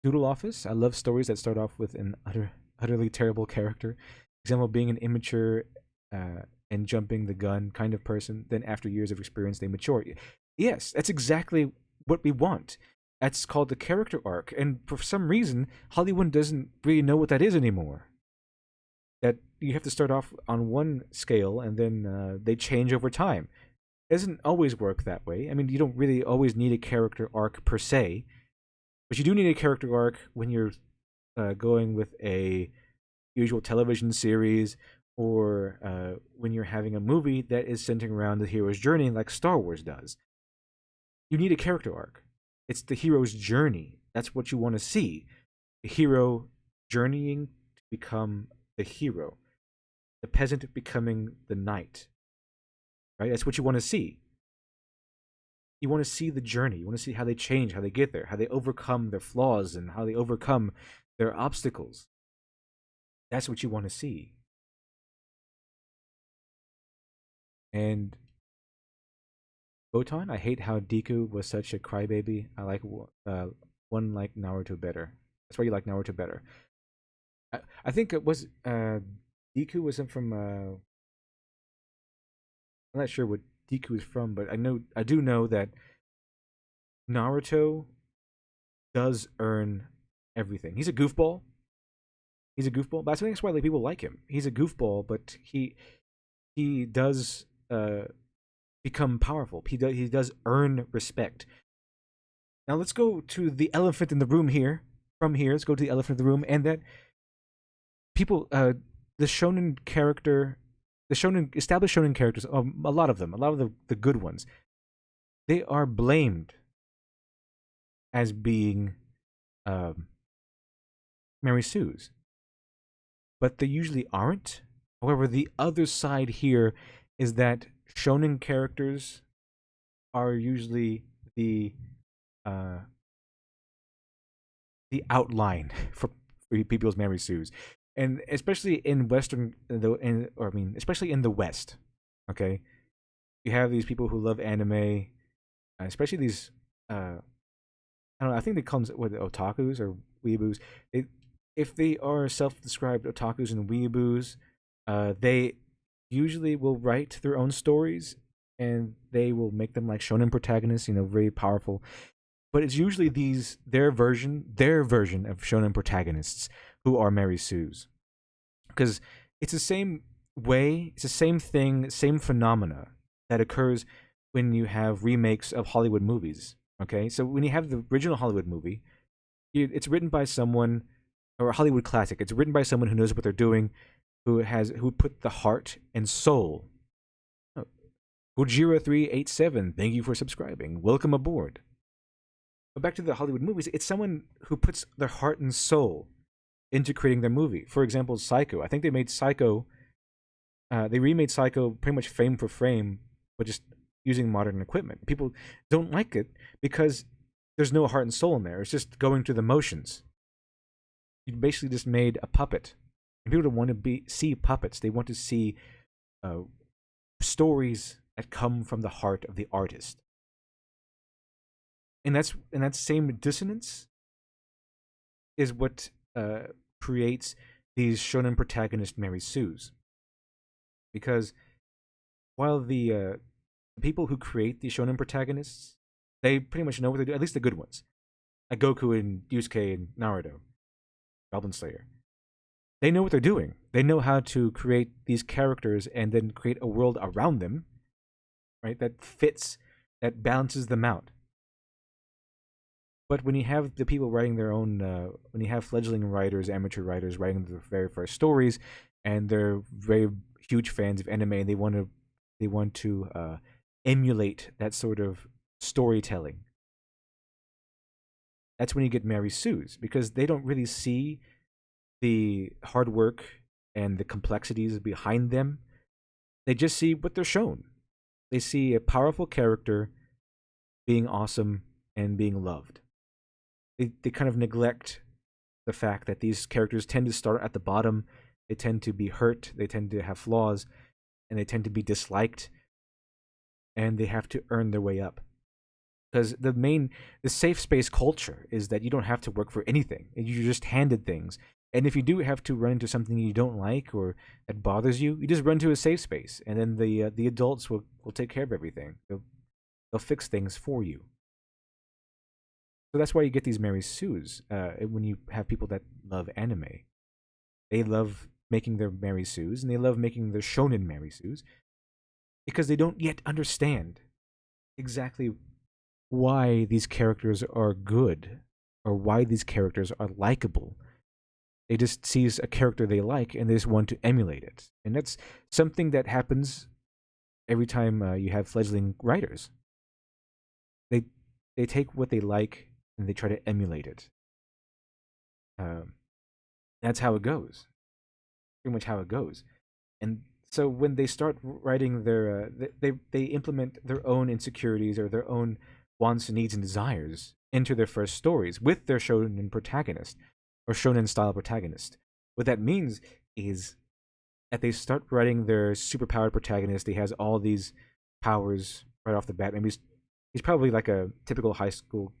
Doodle Office. I love stories that start off with an utterly terrible character. Example being an immature and jumping the gun kind of person. Then after years of experience, they mature. Yes, that's exactly what we want. That's called the character arc. And for some reason, Hollywood doesn't really know what that is anymore. That you have to start off on one scale and then they change over time. It doesn't always work that way. I mean, you don't really always need a character arc per se, but you do need a character arc when you're going with a usual television series or when you're having a movie that is centering around the hero's journey like Star Wars does. You need a character arc. It's the hero's journey. That's what you want to see. The hero journeying to become the hero. The peasant becoming the knight. Right? That's what you want to see. You want to see the journey. You want to see how they change, how they get there, how they overcome their flaws, and how they overcome their obstacles. That's what you want to see. And Botan, I hate how Deku was such a crybaby. I like one like Naruto better. That's why you like Naruto better. I think it was Deku wasn't from. I'm not sure what Deku is from, but I do know that Naruto does earn everything. He's a goofball. He's a goofball, but I think that's why people like him. He's a goofball, but he does become powerful. He does earn respect. Now let's go to the elephant in the room here. From here, let's go to the elephant in the room, and that people, the shonen character, the shonen established shonen characters, a lot of them, a lot of the good ones, they are blamed as being Mary Sue's, but they usually aren't. However, the other side here is that shonen characters are usually the the outline for people's Mary Sues, and especially in Western, or I mean, especially in the West. Okay, you have these people who love anime, especially these. I don't know. I think they call them what otakus or weeaboos. They, if they are self-described otakus and weeaboos, they usually will write their own stories, and they will make them like shonen protagonists. Very powerful. But it's usually their version of shonen protagonists who are Mary Sues, because it's the same way, it's the same thing, same phenomena that occurs when you have remakes of Hollywood movies. Okay, so when you have the original Hollywood movie, it's written by someone, or a Hollywood classic. It's written by someone who knows what they're doing, who put the heart and soul. Oh, Gojira387, thank you for subscribing. Welcome aboard. But back to the Hollywood movies, it's someone who puts their heart and soul into creating their movie. For example, Psycho. I think they made Psycho. They remade Psycho pretty much frame for frame, but just using modern equipment. People don't like it because there's no heart and soul in there. It's just going through the motions. You basically just made a puppet. And people don't want to see puppets. They want to see stories that come from the heart of the artist. And that same dissonance is what creates these shonen protagonist Mary Sues. Because while the people who create these shonen protagonists, they pretty much know what they're doing, at least the good ones, like Goku and Yusuke and Naruto, Goblin Slayer. They know what they're doing. They know how to create these characters and then create a world around them, right? That fits, that balances them out. But when you have the people writing their own, when you have fledgling writers, amateur writers writing the very first stories, and they're very huge fans of anime, and they want to emulate that sort of storytelling. That's when you get Mary Sues, because they don't really see the hard work and the complexities behind them. They just see what they're shown. They see a powerful character being awesome and being loved. They kind of neglect the fact that these characters tend to start at the bottom. They tend to be hurt. They tend to have flaws, and they tend to be disliked. And they have to earn their way up. Because the safe space culture is that you don't have to work for anything. You're just handed things. And if you do have to run into something you don't like or that bothers you, you just run to a safe space, and then the adults will take care of everything. They'll fix things for you. So that's why you get these Mary Sues when you have people that love anime. They love making their Mary Sues, and they love making their shonen Mary Sues, because they don't yet understand exactly why these characters are good or why these characters are likable. They just sees a character they like and they just want to emulate it. And that's something that happens every time you have fledgling writers. They take what they like and they try to emulate it. That's how it goes. Pretty much how it goes. And so when they start writing they implement their own insecurities or their own wants, needs, and desires into their first stories with their shonen protagonist or shonen style protagonist. What that means is that they start writing their superpowered protagonist. He has all these powers right off the bat. Maybe he's probably like a typical high school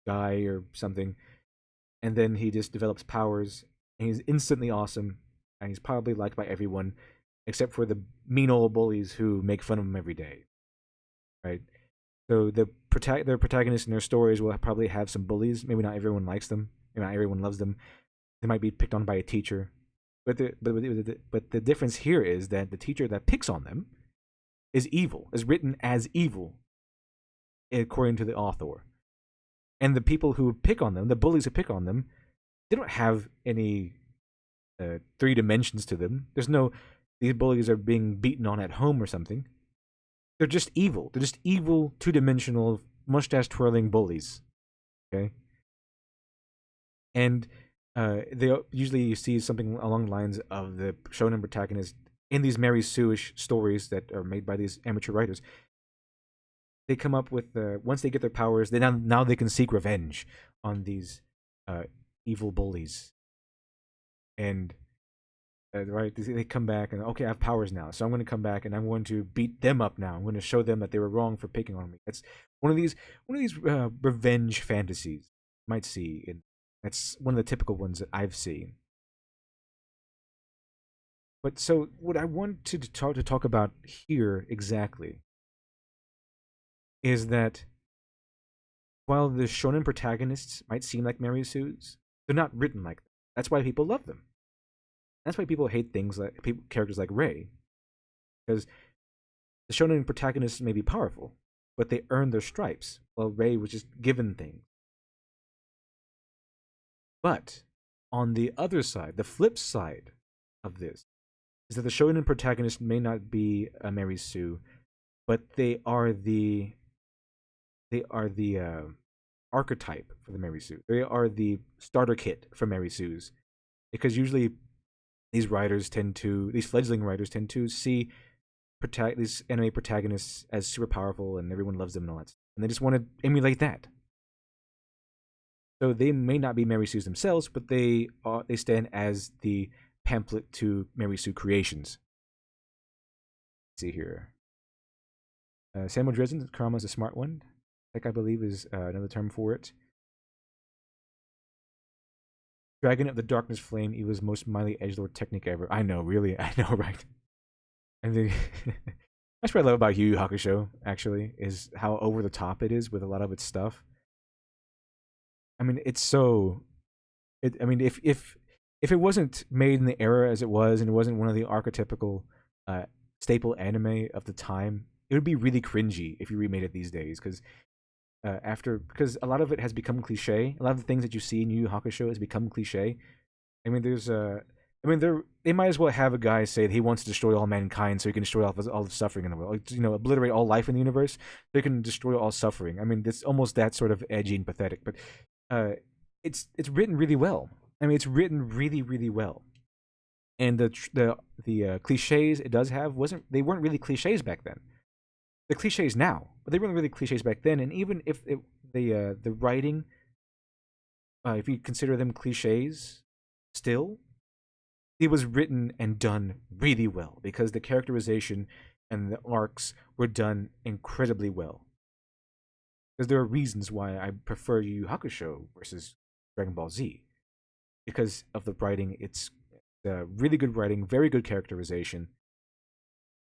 guy or something, and then he just develops powers, and he's instantly awesome, and he's probably liked by everyone except for the mean old bullies who make fun of him every day, right? So their protagonists in their stories will probably have some bullies. Maybe not everyone likes them. Maybe not everyone loves them. They might be picked on by a teacher. But the difference here is that the teacher that picks on them is evil, is written as evil, according to the author. And the people who pick on them, the bullies who pick on them, they don't have any 3 dimensions to them. There's no, these bullies are being beaten on at home or something. They're just evil. They're just evil, 2-dimensional, mustache-twirling bullies. Okay? And they usually you see something along the lines of the shonen protagonist in these Mary Sue-ish stories that are made by these amateur writers. They come up with once they get their powers, now they can seek revenge on these uh, evil bullies, and right, they come back and okay, I have powers now, so I'm going to come back and I'm going to beat them up now. I'm going to show them that they were wrong for picking on me. That's one of these revenge fantasies you might see, and that's one of the typical ones that I've seen. But so what I want to talk about here exactly is that while the shonen protagonists might seem like Mary Sue's, they're not written like that. That's why people love them. That's why people hate things like characters like Rei, because the shonen protagonists may be powerful, but they earn their stripes, while Rei was just given things. But on the other side, the flip side of this is that the shonen protagonist may not be a Mary Sue, but they are the archetype for the Mary Sue. They are the starter kit for Mary Sue's, because usually these fledgling writers tend to see these anime protagonists as super powerful and everyone loves them and all that, and they just want to emulate that. So they may not be Mary Sue's themselves, but they stand as the pamphlet to Mary Sue creations. Let's see here. Samuel Dresden, Karma is a smart one. Tech, I believe, is another term for it. Dragon of the Darkness Flame, it was most mildly edgelord technique ever. I know, really, I know, right? And then that's what I love about Yu Yu Hakusho, actually, is how over the top it is with a lot of its stuff. I mean, it's so. I mean, if it wasn't made in the era as it was, and it wasn't one of the archetypical staple anime of the time, it would be really cringy if you remade it these days. Because a lot of it has become cliche. A lot of the things that you see in Yu Yu Hakusho has become cliche. I mean, they might as well have a guy say that he wants to destroy all mankind so he can destroy all the suffering in the world. Like, obliterate all life in the universe so he can destroy all suffering. I mean, it's almost that sort of edgy and pathetic. But uh, it's written really well. I mean, it's written really, really well. And the cliches it does have weren't really cliches back then. The cliches now, but they weren't really cliches back then. And even if the writing, if you consider them cliches, still, it was written and done really well because the characterization and the arcs were done incredibly well. Because there are reasons why I prefer Yu Yu Hakusho versus Dragon Ball Z, because of the writing. It's really good writing, very good characterization.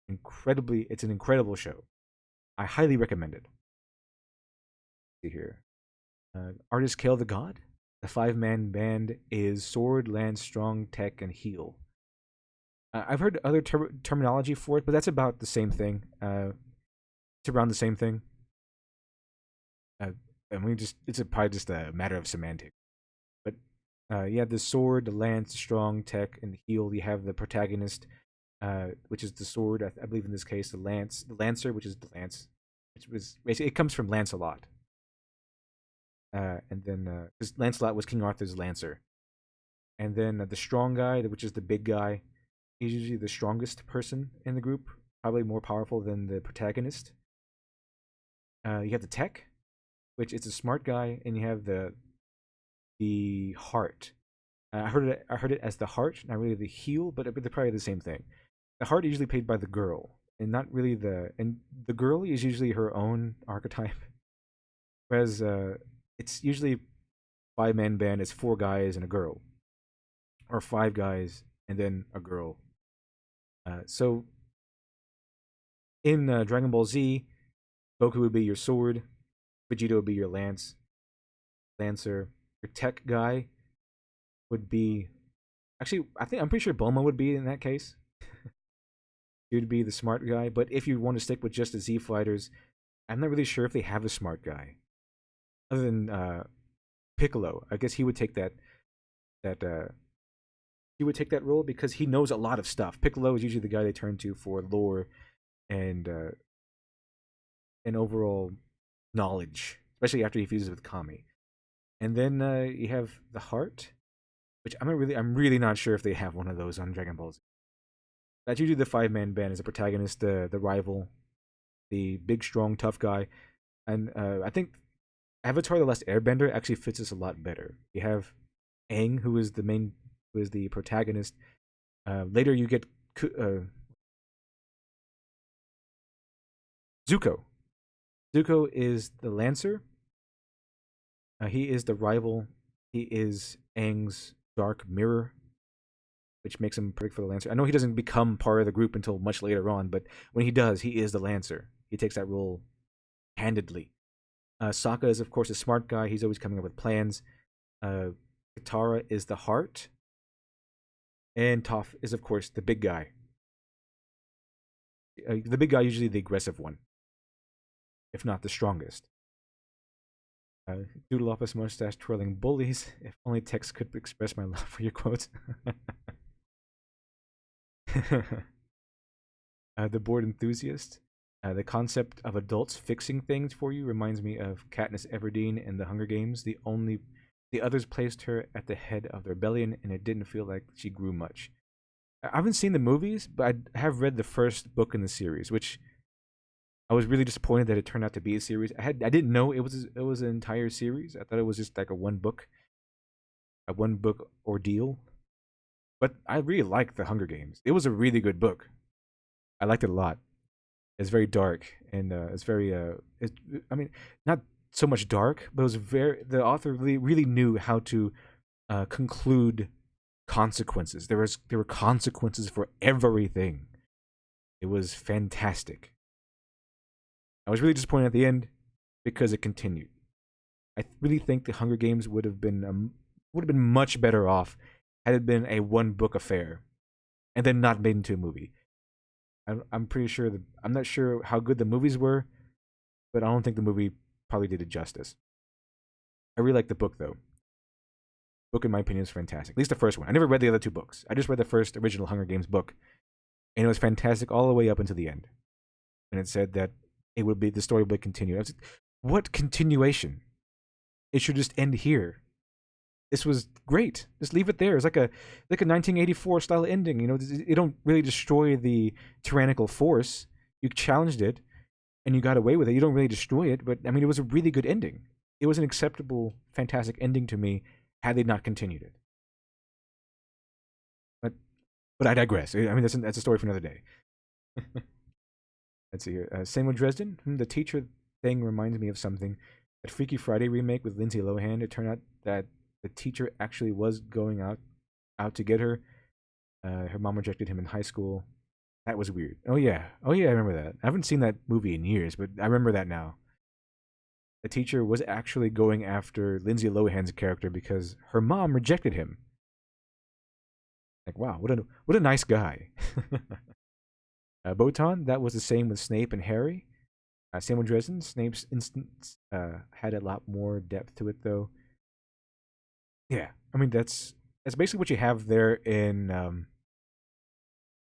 It's an incredible show. I highly recommend it. Let's see here, artist Kale the God. The five-man band is sword, lance, strong, tech, and heal. I've heard other terminology for it, but that's about the same thing. It's around the same thing. It's probably just a matter of semantics. But you have the sword, the lance, strong, tech, and the heal. You have the protagonist, which is the sword. I believe in this case, the lancer, which is the lance, which was basically it comes from Lancelot. And then because Lancelot was King Arthur's lancer, and then the strong guy, which is the big guy, he's usually the strongest person in the group, probably more powerful than the protagonist. You have the tech, which is a smart guy, and you have the heart. I heard it as the heart, not really the heel, but they're probably the same thing. The heart is usually played by the girl, and not really and the girl is usually her own archetype, whereas it's usually five-man band. It's four guys and a girl, or five guys and then a girl. So in Dragon Ball Z, Goku would be your sword, Vegeta would be your lancer. Your tech guy would be actually I'm pretty sure Bulma would be in that case. He would be the smart guy. But if you want to stick with just the Z fighters, I'm not really sure if they have a smart guy other than Piccolo. I guess he would take that role because he knows a lot of stuff. Piccolo is usually the guy they turn to for lore and overall knowledge, especially after he fuses with Kami. And then you have the heart, which I'm really not sure if they have one of those on Dragon Ball Z. That's usually the five-man band as the protagonist, the rival, the big, strong, tough guy, and I think Avatar: The Last Airbender actually fits us a lot better. You have Aang, who is the protagonist. Later, you get Zuko. Zuko is the Lancer. He is the rival. He is Aang's dark mirror, which makes him perfect for the Lancer. I know he doesn't become part of the group until much later on, but when he does, he is the Lancer. He takes that role handedly. Sokka is, of course, a smart guy. He's always coming up with plans. Uh, Katara is the heart. And Toph is, of course, the big guy. The big guy, usually the aggressive one, if not the strongest. Doodle office mustache twirling bullies. If only text could express my love for your quotes. The bored enthusiast. The concept of adults fixing things for you reminds me of Katniss Everdeen in The Hunger Games. The others placed her at the head of the rebellion, and it didn't feel like she grew much. I haven't seen the movies, but I have read the first book in the series, which I was really disappointed that it turned out to be a series. I didn't know it was an entire series. I thought it was just like a one book ordeal. But I really liked The Hunger Games. It was a really good book. I liked it a lot. It's very dark and it's very I mean, not so much dark, but it was very the author really knew how to conclude consequences. There were consequences for everything. It was fantastic. I was really disappointed at the end because it continued. I really think the Hunger Games would have been much better off had it been a one book affair and then not made into a movie. I'm pretty sure that I'm not sure how good the movies were, but I don't think the movie probably did it justice. I really like the book though. Book, in my opinion, is fantastic. At least the first one. I never read the other two books. I just read the first original Hunger Games book, and it was fantastic all the way up until the end. And it said that the story would continue. I was like, what continuation? It should just end here. This was great. Just leave it there. It's like a 1984 style ending. You know, you don't really destroy the tyrannical force. You challenged it, and you got away with it. You don't really destroy it, but I mean, it was a really good ending. It was an acceptable, fantastic ending to me had they not continued it. But I digress. I mean, that's a story for another day. Let's see here. Samuel Dresden. The teacher thing reminds me of something. That Freaky Friday remake with Lindsay Lohan. It turned out that the teacher actually was going out to get her. Her mom rejected him in high school. That was weird. Oh yeah, I remember that. I haven't seen that movie in years, but I remember that now. The teacher was actually going after Lindsay Lohan's character because her mom rejected him. Like, wow, what a nice guy. Botan, that was the same with Snape and Harry. Samuel Dresden, Snape's instance had a lot more depth to it, though. Yeah, I mean that's basically what you have there in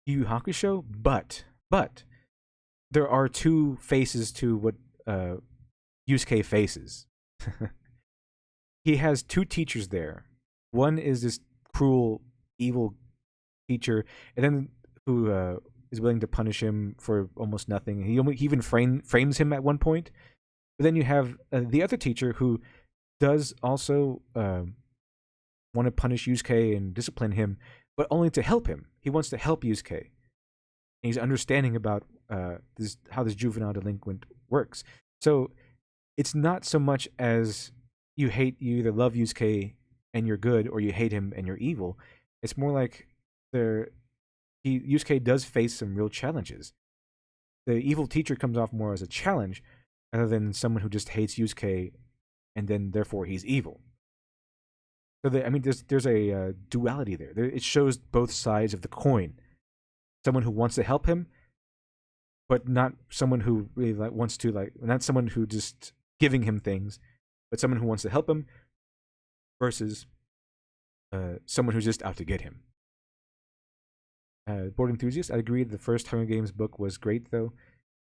Yu Yu Hakusho, but there are two faces to what Yusuke faces. He has two teachers there. One is this cruel, evil teacher, and then who is willing to punish him for almost nothing. He even frames him at one point. But then you have the other teacher who does also want to punish Yusuke and discipline him, but only to help him. He wants to help Yusuke. And he's understanding about how this juvenile delinquent works. So it's not so much as you either love Yusuke and you're good, or you hate him and you're evil. It's more like Yusuke does face some real challenges. The evil teacher comes off more as a challenge rather than someone who just hates Yusuke and then therefore he's evil. So there's a duality there. It shows both sides of the coin. Someone who wants to help him, but not someone who really wants to not someone who just giving him things, but someone who wants to help him versus someone who's just out to get him. Board Enthusiast, I agree the first Hunger Games book was great, though.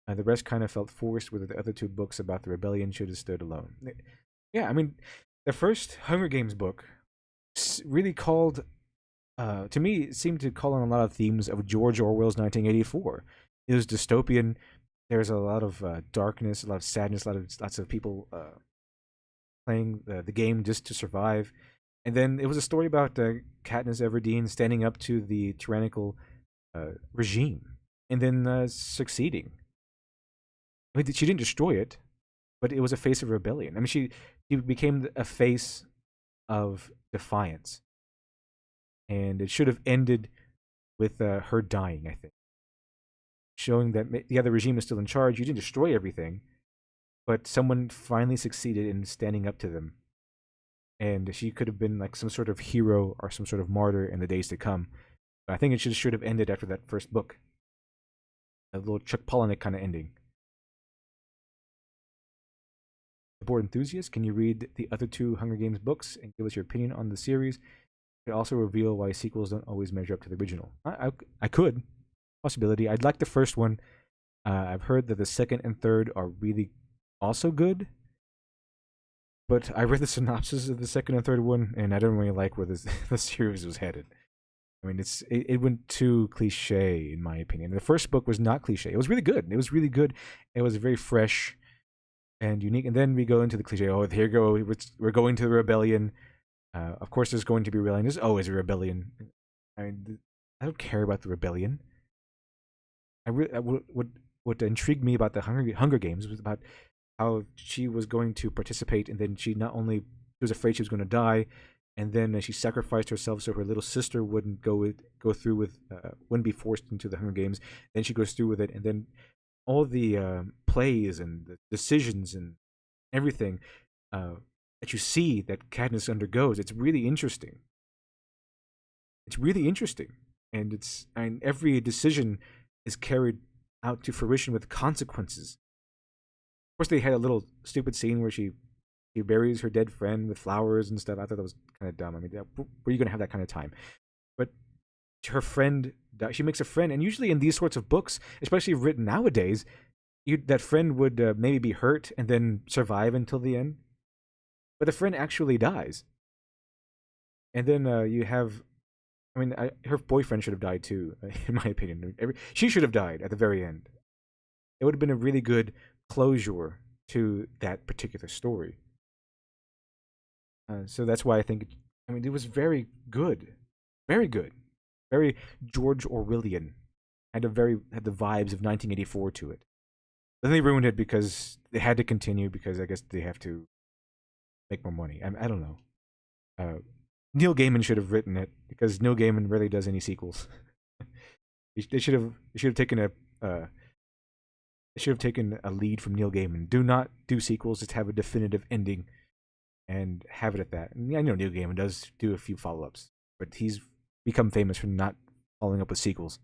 The rest kind of felt forced, where the other two books about the rebellion should have stood alone. Yeah, I mean, the first Hunger Games book really called, to me, it seemed to call on a lot of themes of George Orwell's 1984. It was dystopian. There's a lot of darkness, a lot of sadness, lots of people playing the game just to survive. And then it was a story about Katniss Everdeen standing up to the tyrannical regime and then succeeding. I mean, she didn't destroy it, but it was a face of rebellion. I mean, she became a face of defiance, and it should have ended with her dying. I think, showing that yeah, the regime is still in charge. You didn't destroy everything, but someone finally succeeded in standing up to them, and she could have been like some sort of hero or some sort of martyr in the days to come. But I think it should have ended after that first book, a little Chuck Palahniuk kind of ending. The board enthusiast, can you read the other two Hunger Games books and give us your opinion on the series? It could also reveal why sequels don't always measure up to the original. I could. Possibility. I'd like the first one. I've heard that the second and third are really also good. But I read the synopsis of the second and third one, and I don't really like where the series was headed. I mean, it went too cliche, in my opinion. The first book was not cliche. It was really good. It was really good. It was very fresh and unique. And then we go into the cliche. Oh, here go. We're going to the rebellion. Of course, there's going to be a rebellion. There's always a rebellion. I mean, I don't care about the rebellion. What intrigued me about the Hunger Games was about how she was going to participate, and then she was afraid she was going to die, and then she sacrificed herself so her little sister wouldn't wouldn't be forced into the Hunger Games. Then she goes through with it, and then all the plays and the decisions and everything that you see that Katniss undergoes. It's really interesting. It's really interesting, and every decision is carried out to fruition with consequences. Of course, they had a little stupid scene where she buries her dead friend with flowers and stuff. I thought that was kind of dumb. I mean, were you going to have that kind of time? But her friend, she makes a friend, and usually in these sorts of books, especially written nowadays, that friend would maybe be hurt and then survive until the end. But the friend actually dies. And then you have, I mean, her boyfriend should have died too, in my opinion. She should have died at the very end. It would have been a really good closure to that particular story. So that's why I think, I mean, it was very good. Very good. Very George Orwellian. Had the vibes of 1984 to it. But then they ruined it because they had to continue because I guess they have to make more money. I don't know. Neil Gaiman should have written it because Neil Gaiman rarely does any sequels. They should have taken a lead from Neil Gaiman. Do not do sequels. Just have a definitive ending, and have it at that. And I know Neil Gaiman does do a few follow-ups, but he's become famous for not following up with sequels.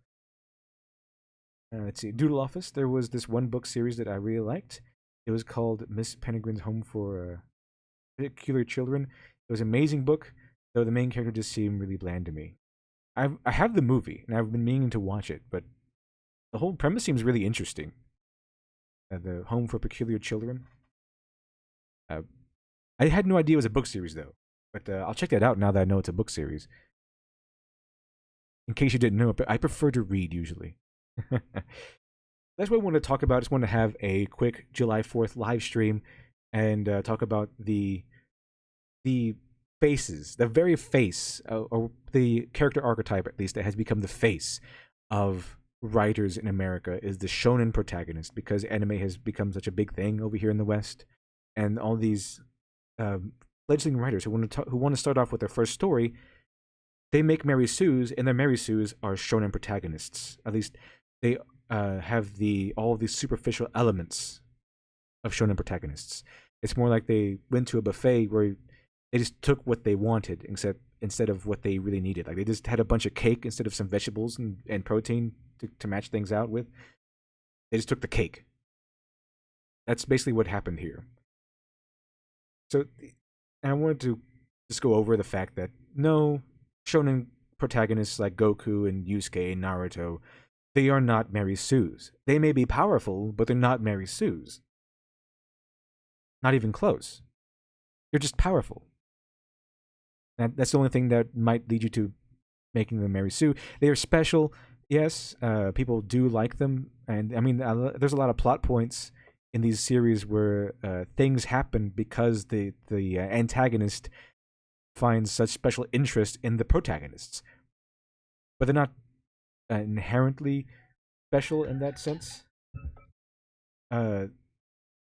Let's see. Doodle Office. There was this one book series that I really liked. It was called Miss Penregrine's Home for Peculiar Children. It was an amazing book, though the main character just seemed really bland to me. I have the movie, and I've been meaning to watch it, but the whole premise seems really interesting. The Home for Peculiar Children. I had no idea it was a book series, though. But I'll check that out now that I know it's a book series. In case you didn't know, but I prefer to read, usually. That's what I want to talk about. I just want to have a quick July 4th live stream and talk about the faces, the very face, or the character archetype, at least, that has become the face of writers in America is the Shonen protagonist, because anime has become such a big thing over here in the West, and all these fledgling writers who want to start off with their first story, they make Mary Sue's, and their Mary Sue's are Shonen protagonists. At least they have all of these superficial elements of Shonen protagonists. It's more like they went to a buffet where they just took what they wanted instead of what they really needed. Like they just had a bunch of cake instead of some vegetables and protein to match things out with. They just took the cake. That's basically what happened here. So, and I wanted to just go over the fact that no, Shonen protagonists like Goku and Yusuke and Naruto, they are not Mary Sue's. They may be powerful, but they're not Mary Sue's. Not even close. They're just powerful. That's the only thing that might lead you to making them Mary Sue. They are special, yes. People do like them, and I mean, there's a lot of plot points in these series where things happen because the antagonist finds such special interest in the protagonists, but they're not inherently special in that sense. Uh,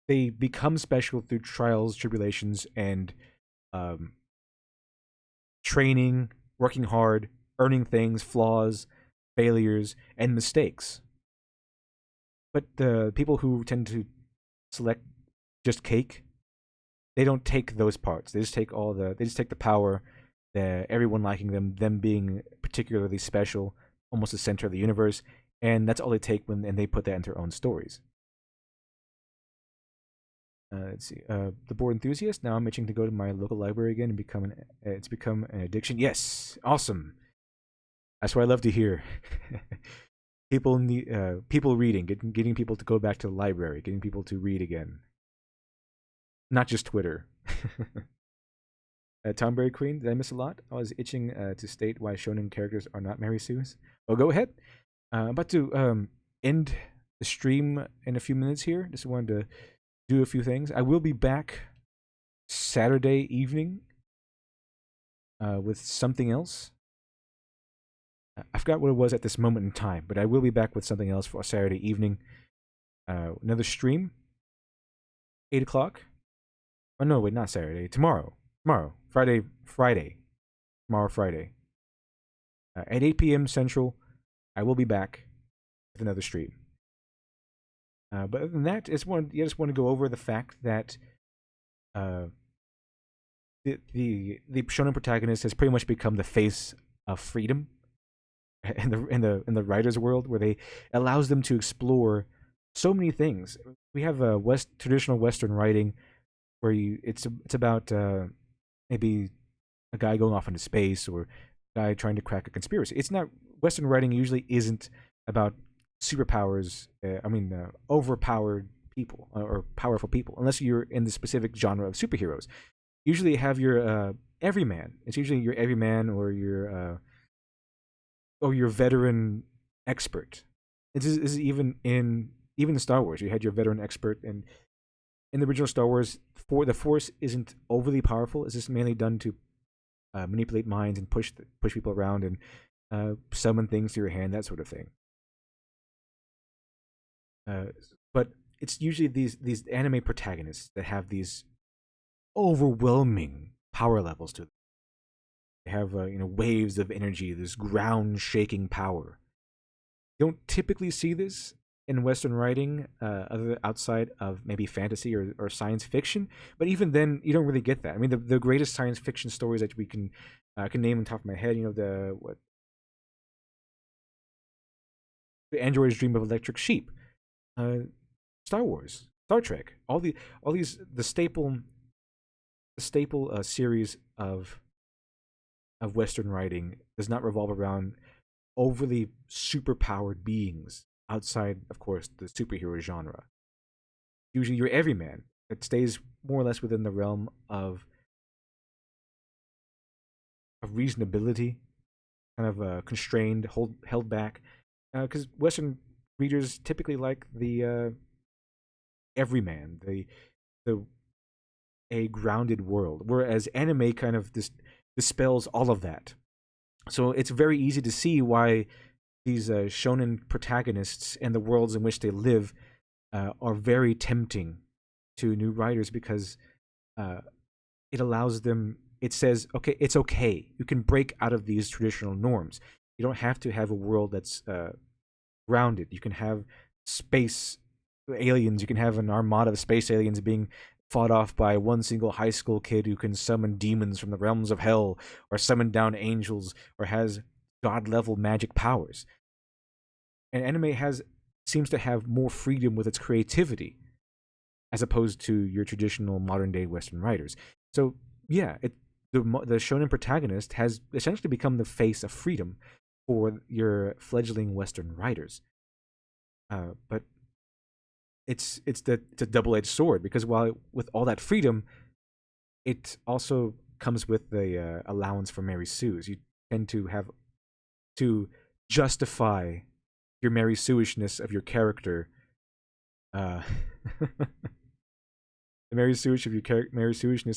they become special through trials, tribulations, and um, training, working hard, earning things, flaws, failures, and mistakes. But the people who tend to select just cake, they don't take those parts. They just take they just take the power, everyone liking them being particularly special, almost the center of the universe, and that's all they take and they put that into their own stories. Let's see. The board enthusiast. Now I'm itching to go to my local library again and it's become an addiction. Yes, awesome. That's what I love to hear. People reading, getting people to go back to the library, getting people to read again, not just Twitter. Tomberry Queen, did I miss a lot? I was itching to state why shonen characters are not Mary Sue's. Well, go ahead. I'm about to end the stream in a few minutes here. Just wanted to do a few things. I will be back Saturday evening with something else. I forgot what it was at this moment in time, but I will be back with something else for Saturday evening. Another stream, 8 o'clock. Oh, no, wait, not Saturday. Tomorrow. Friday. Tomorrow, Friday. At 8 p.m. Central, I will be back with another stream. But other than that, I just want to go over the fact that the shonen protagonist has pretty much become the face of freedom in the writers' world, where they allows them to explore so many things. We have traditional Western writing where it's about maybe a guy going off into space or a guy trying to crack a conspiracy. It's not Western writing usually isn't about superpowers. Overpowered people or powerful people, unless you're in the specific genre of superheroes. Usually, you have your everyman. It's usually your everyman or your veteran expert. This is even in Star Wars. You had your veteran expert, and in the original Star Wars, the Force isn't overly powerful. It's just mainly done to manipulate minds and push people around and summon things to your hand, that sort of thing. But it's usually these anime protagonists that have these overwhelming power levels to them. They have waves of energy, this ground shaking power. You don't typically see this in Western writing, other outside of maybe fantasy or science fiction. But even then, you don't really get that. I mean, the greatest science fiction stories that we can name on top of my head, the androids dream of electric sheep, Star Wars, Star Trek, all these the staple series of Western writing does not revolve around overly superpowered beings outside, of course, the superhero genre. Usually, you're everyman. It stays more or less within the realm of reasonability, kind of constrained, held back, because Western readers typically like the everyman, the a grounded world, whereas anime kind of dispels all of that. So it's very easy to see why these shonen protagonists and the worlds in which they live are very tempting to new writers, because it allows them. It says, okay, it's okay. You can break out of these traditional norms. You don't have to have a world that's grounded. You can have space aliens. You can have an armada of space aliens being fought off by one single high school kid who can summon demons from the realms of hell, or summon down angels, or has god level magic powers. And anime seems to have more freedom with its creativity, as opposed to your traditional modern day Western writers. So yeah, the shonen protagonist has essentially become the face of freedom for your fledgling Western writers. But it's a double-edged sword, because while with all that freedom, it also comes with the allowance for Mary Sue's. You tend to have to justify your Mary Sue-ishness of your character Uh, the Mary Suishness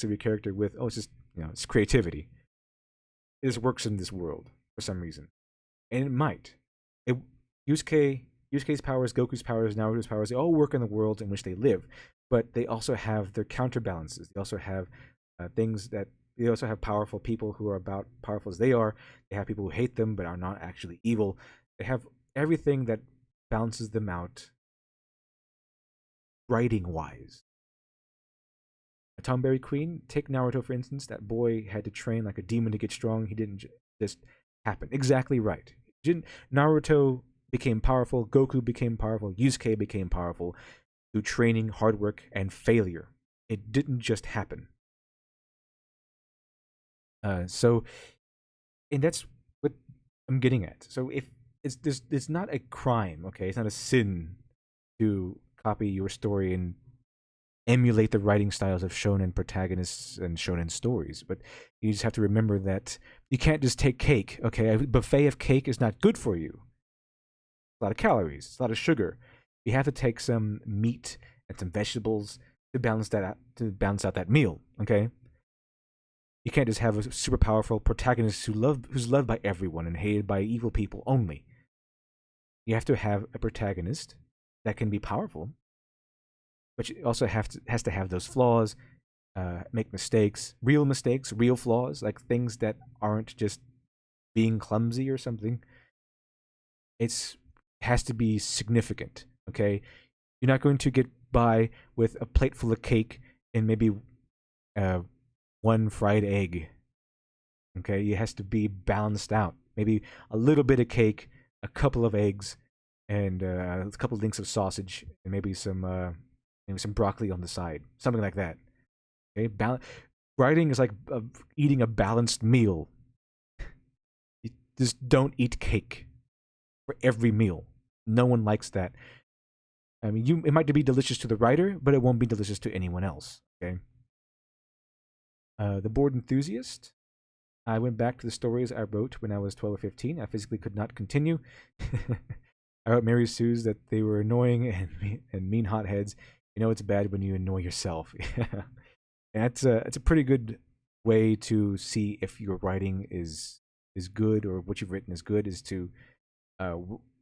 of your character with it's just it's creativity. It just works in this world for some reason, and it might. It Yusuke's powers, Goku's powers, Naruto's powers, they all work in the world in which they live, but they also have their counterbalances. They also have things that they also have powerful people who are about powerful as they are. They have people who hate them but are not actually evil. They have everything that balances them out writing wise. A Tomberry Queen, take Naruto for instance. That boy had to train like a demon to get strong. He didn't just happen. Exactly right. Naruto became powerful. Goku became powerful. Yusuke became powerful through training, hard work, and failure. It didn't just happen. So, and that's what I'm getting at. So if it's not a crime, okay, it's not a sin to copy your story and emulate the writing styles of shonen protagonists and shonen stories, but you just have to remember that you can't just take cake, okay? A buffet of cake is not good for you. A lot of calories, it's a lot of sugar. You have to take some meat and some vegetables to balance out that meal, okay? You can't just have a super powerful protagonist who's loved by everyone and hated by evil people only. You have to have a protagonist that can be powerful, but you also has to have those flaws, make mistakes, real flaws, like things that aren't just being clumsy or something. It has to be significant. Okay, you're not going to get by with a plate full of cake and maybe one fried egg. Okay, it has to be balanced out. Maybe a little bit of cake, a couple of eggs, and a couple of links of sausage, and maybe some broccoli on the side, something like that. Okay, writing is like eating a balanced meal. You just don't eat cake for every meal. No one likes that. I mean, it might be delicious to the writer, but it won't be delicious to anyone else. Okay. The Bored Enthusiast. I went back to the stories I wrote when I was 12 or 15. I physically could not continue. I wrote Mary Sue's that they were annoying and mean hotheads. You know it's bad when you annoy yourself. And it's a pretty good way to see if your writing is good or what you've written is good, is to uh,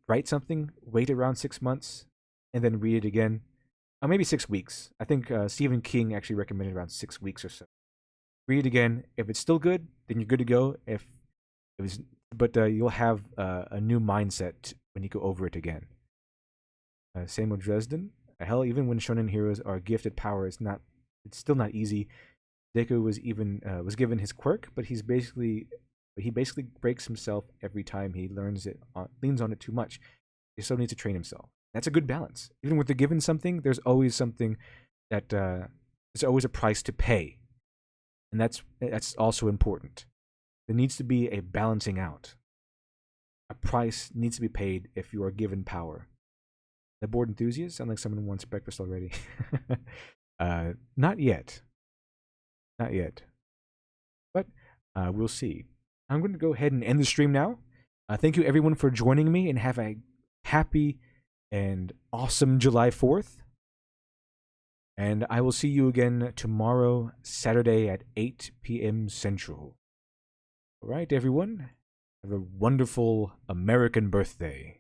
write something, wait around 6 months, and then read it again. Maybe 6 weeks. I think Stephen King actually recommended around 6 weeks or so. Read it again. If it's still good, then you're good to go. If it was, but you'll have a new mindset when you go over it again. Samuel Dresden. Hell, even when shonen heroes are gifted power, it's still not easy. Deku was given his quirk, but he basically breaks himself every time he leans on it too much. He still needs to train himself. That's a good balance. Even with the given something, there's always something that there's always a price to pay, and that's also important. There needs to be a balancing out. A price needs to be paid if you are given power. The Bored Enthusiast sound like someone wants breakfast already. Not yet. Not yet. But we'll see. I'm going to go ahead and end the stream now. Thank you everyone for joining me, and have a happy and awesome July 4th. And I will see you again tomorrow, Saturday at 8 p.m. Central. All right, everyone. Have a wonderful American birthday.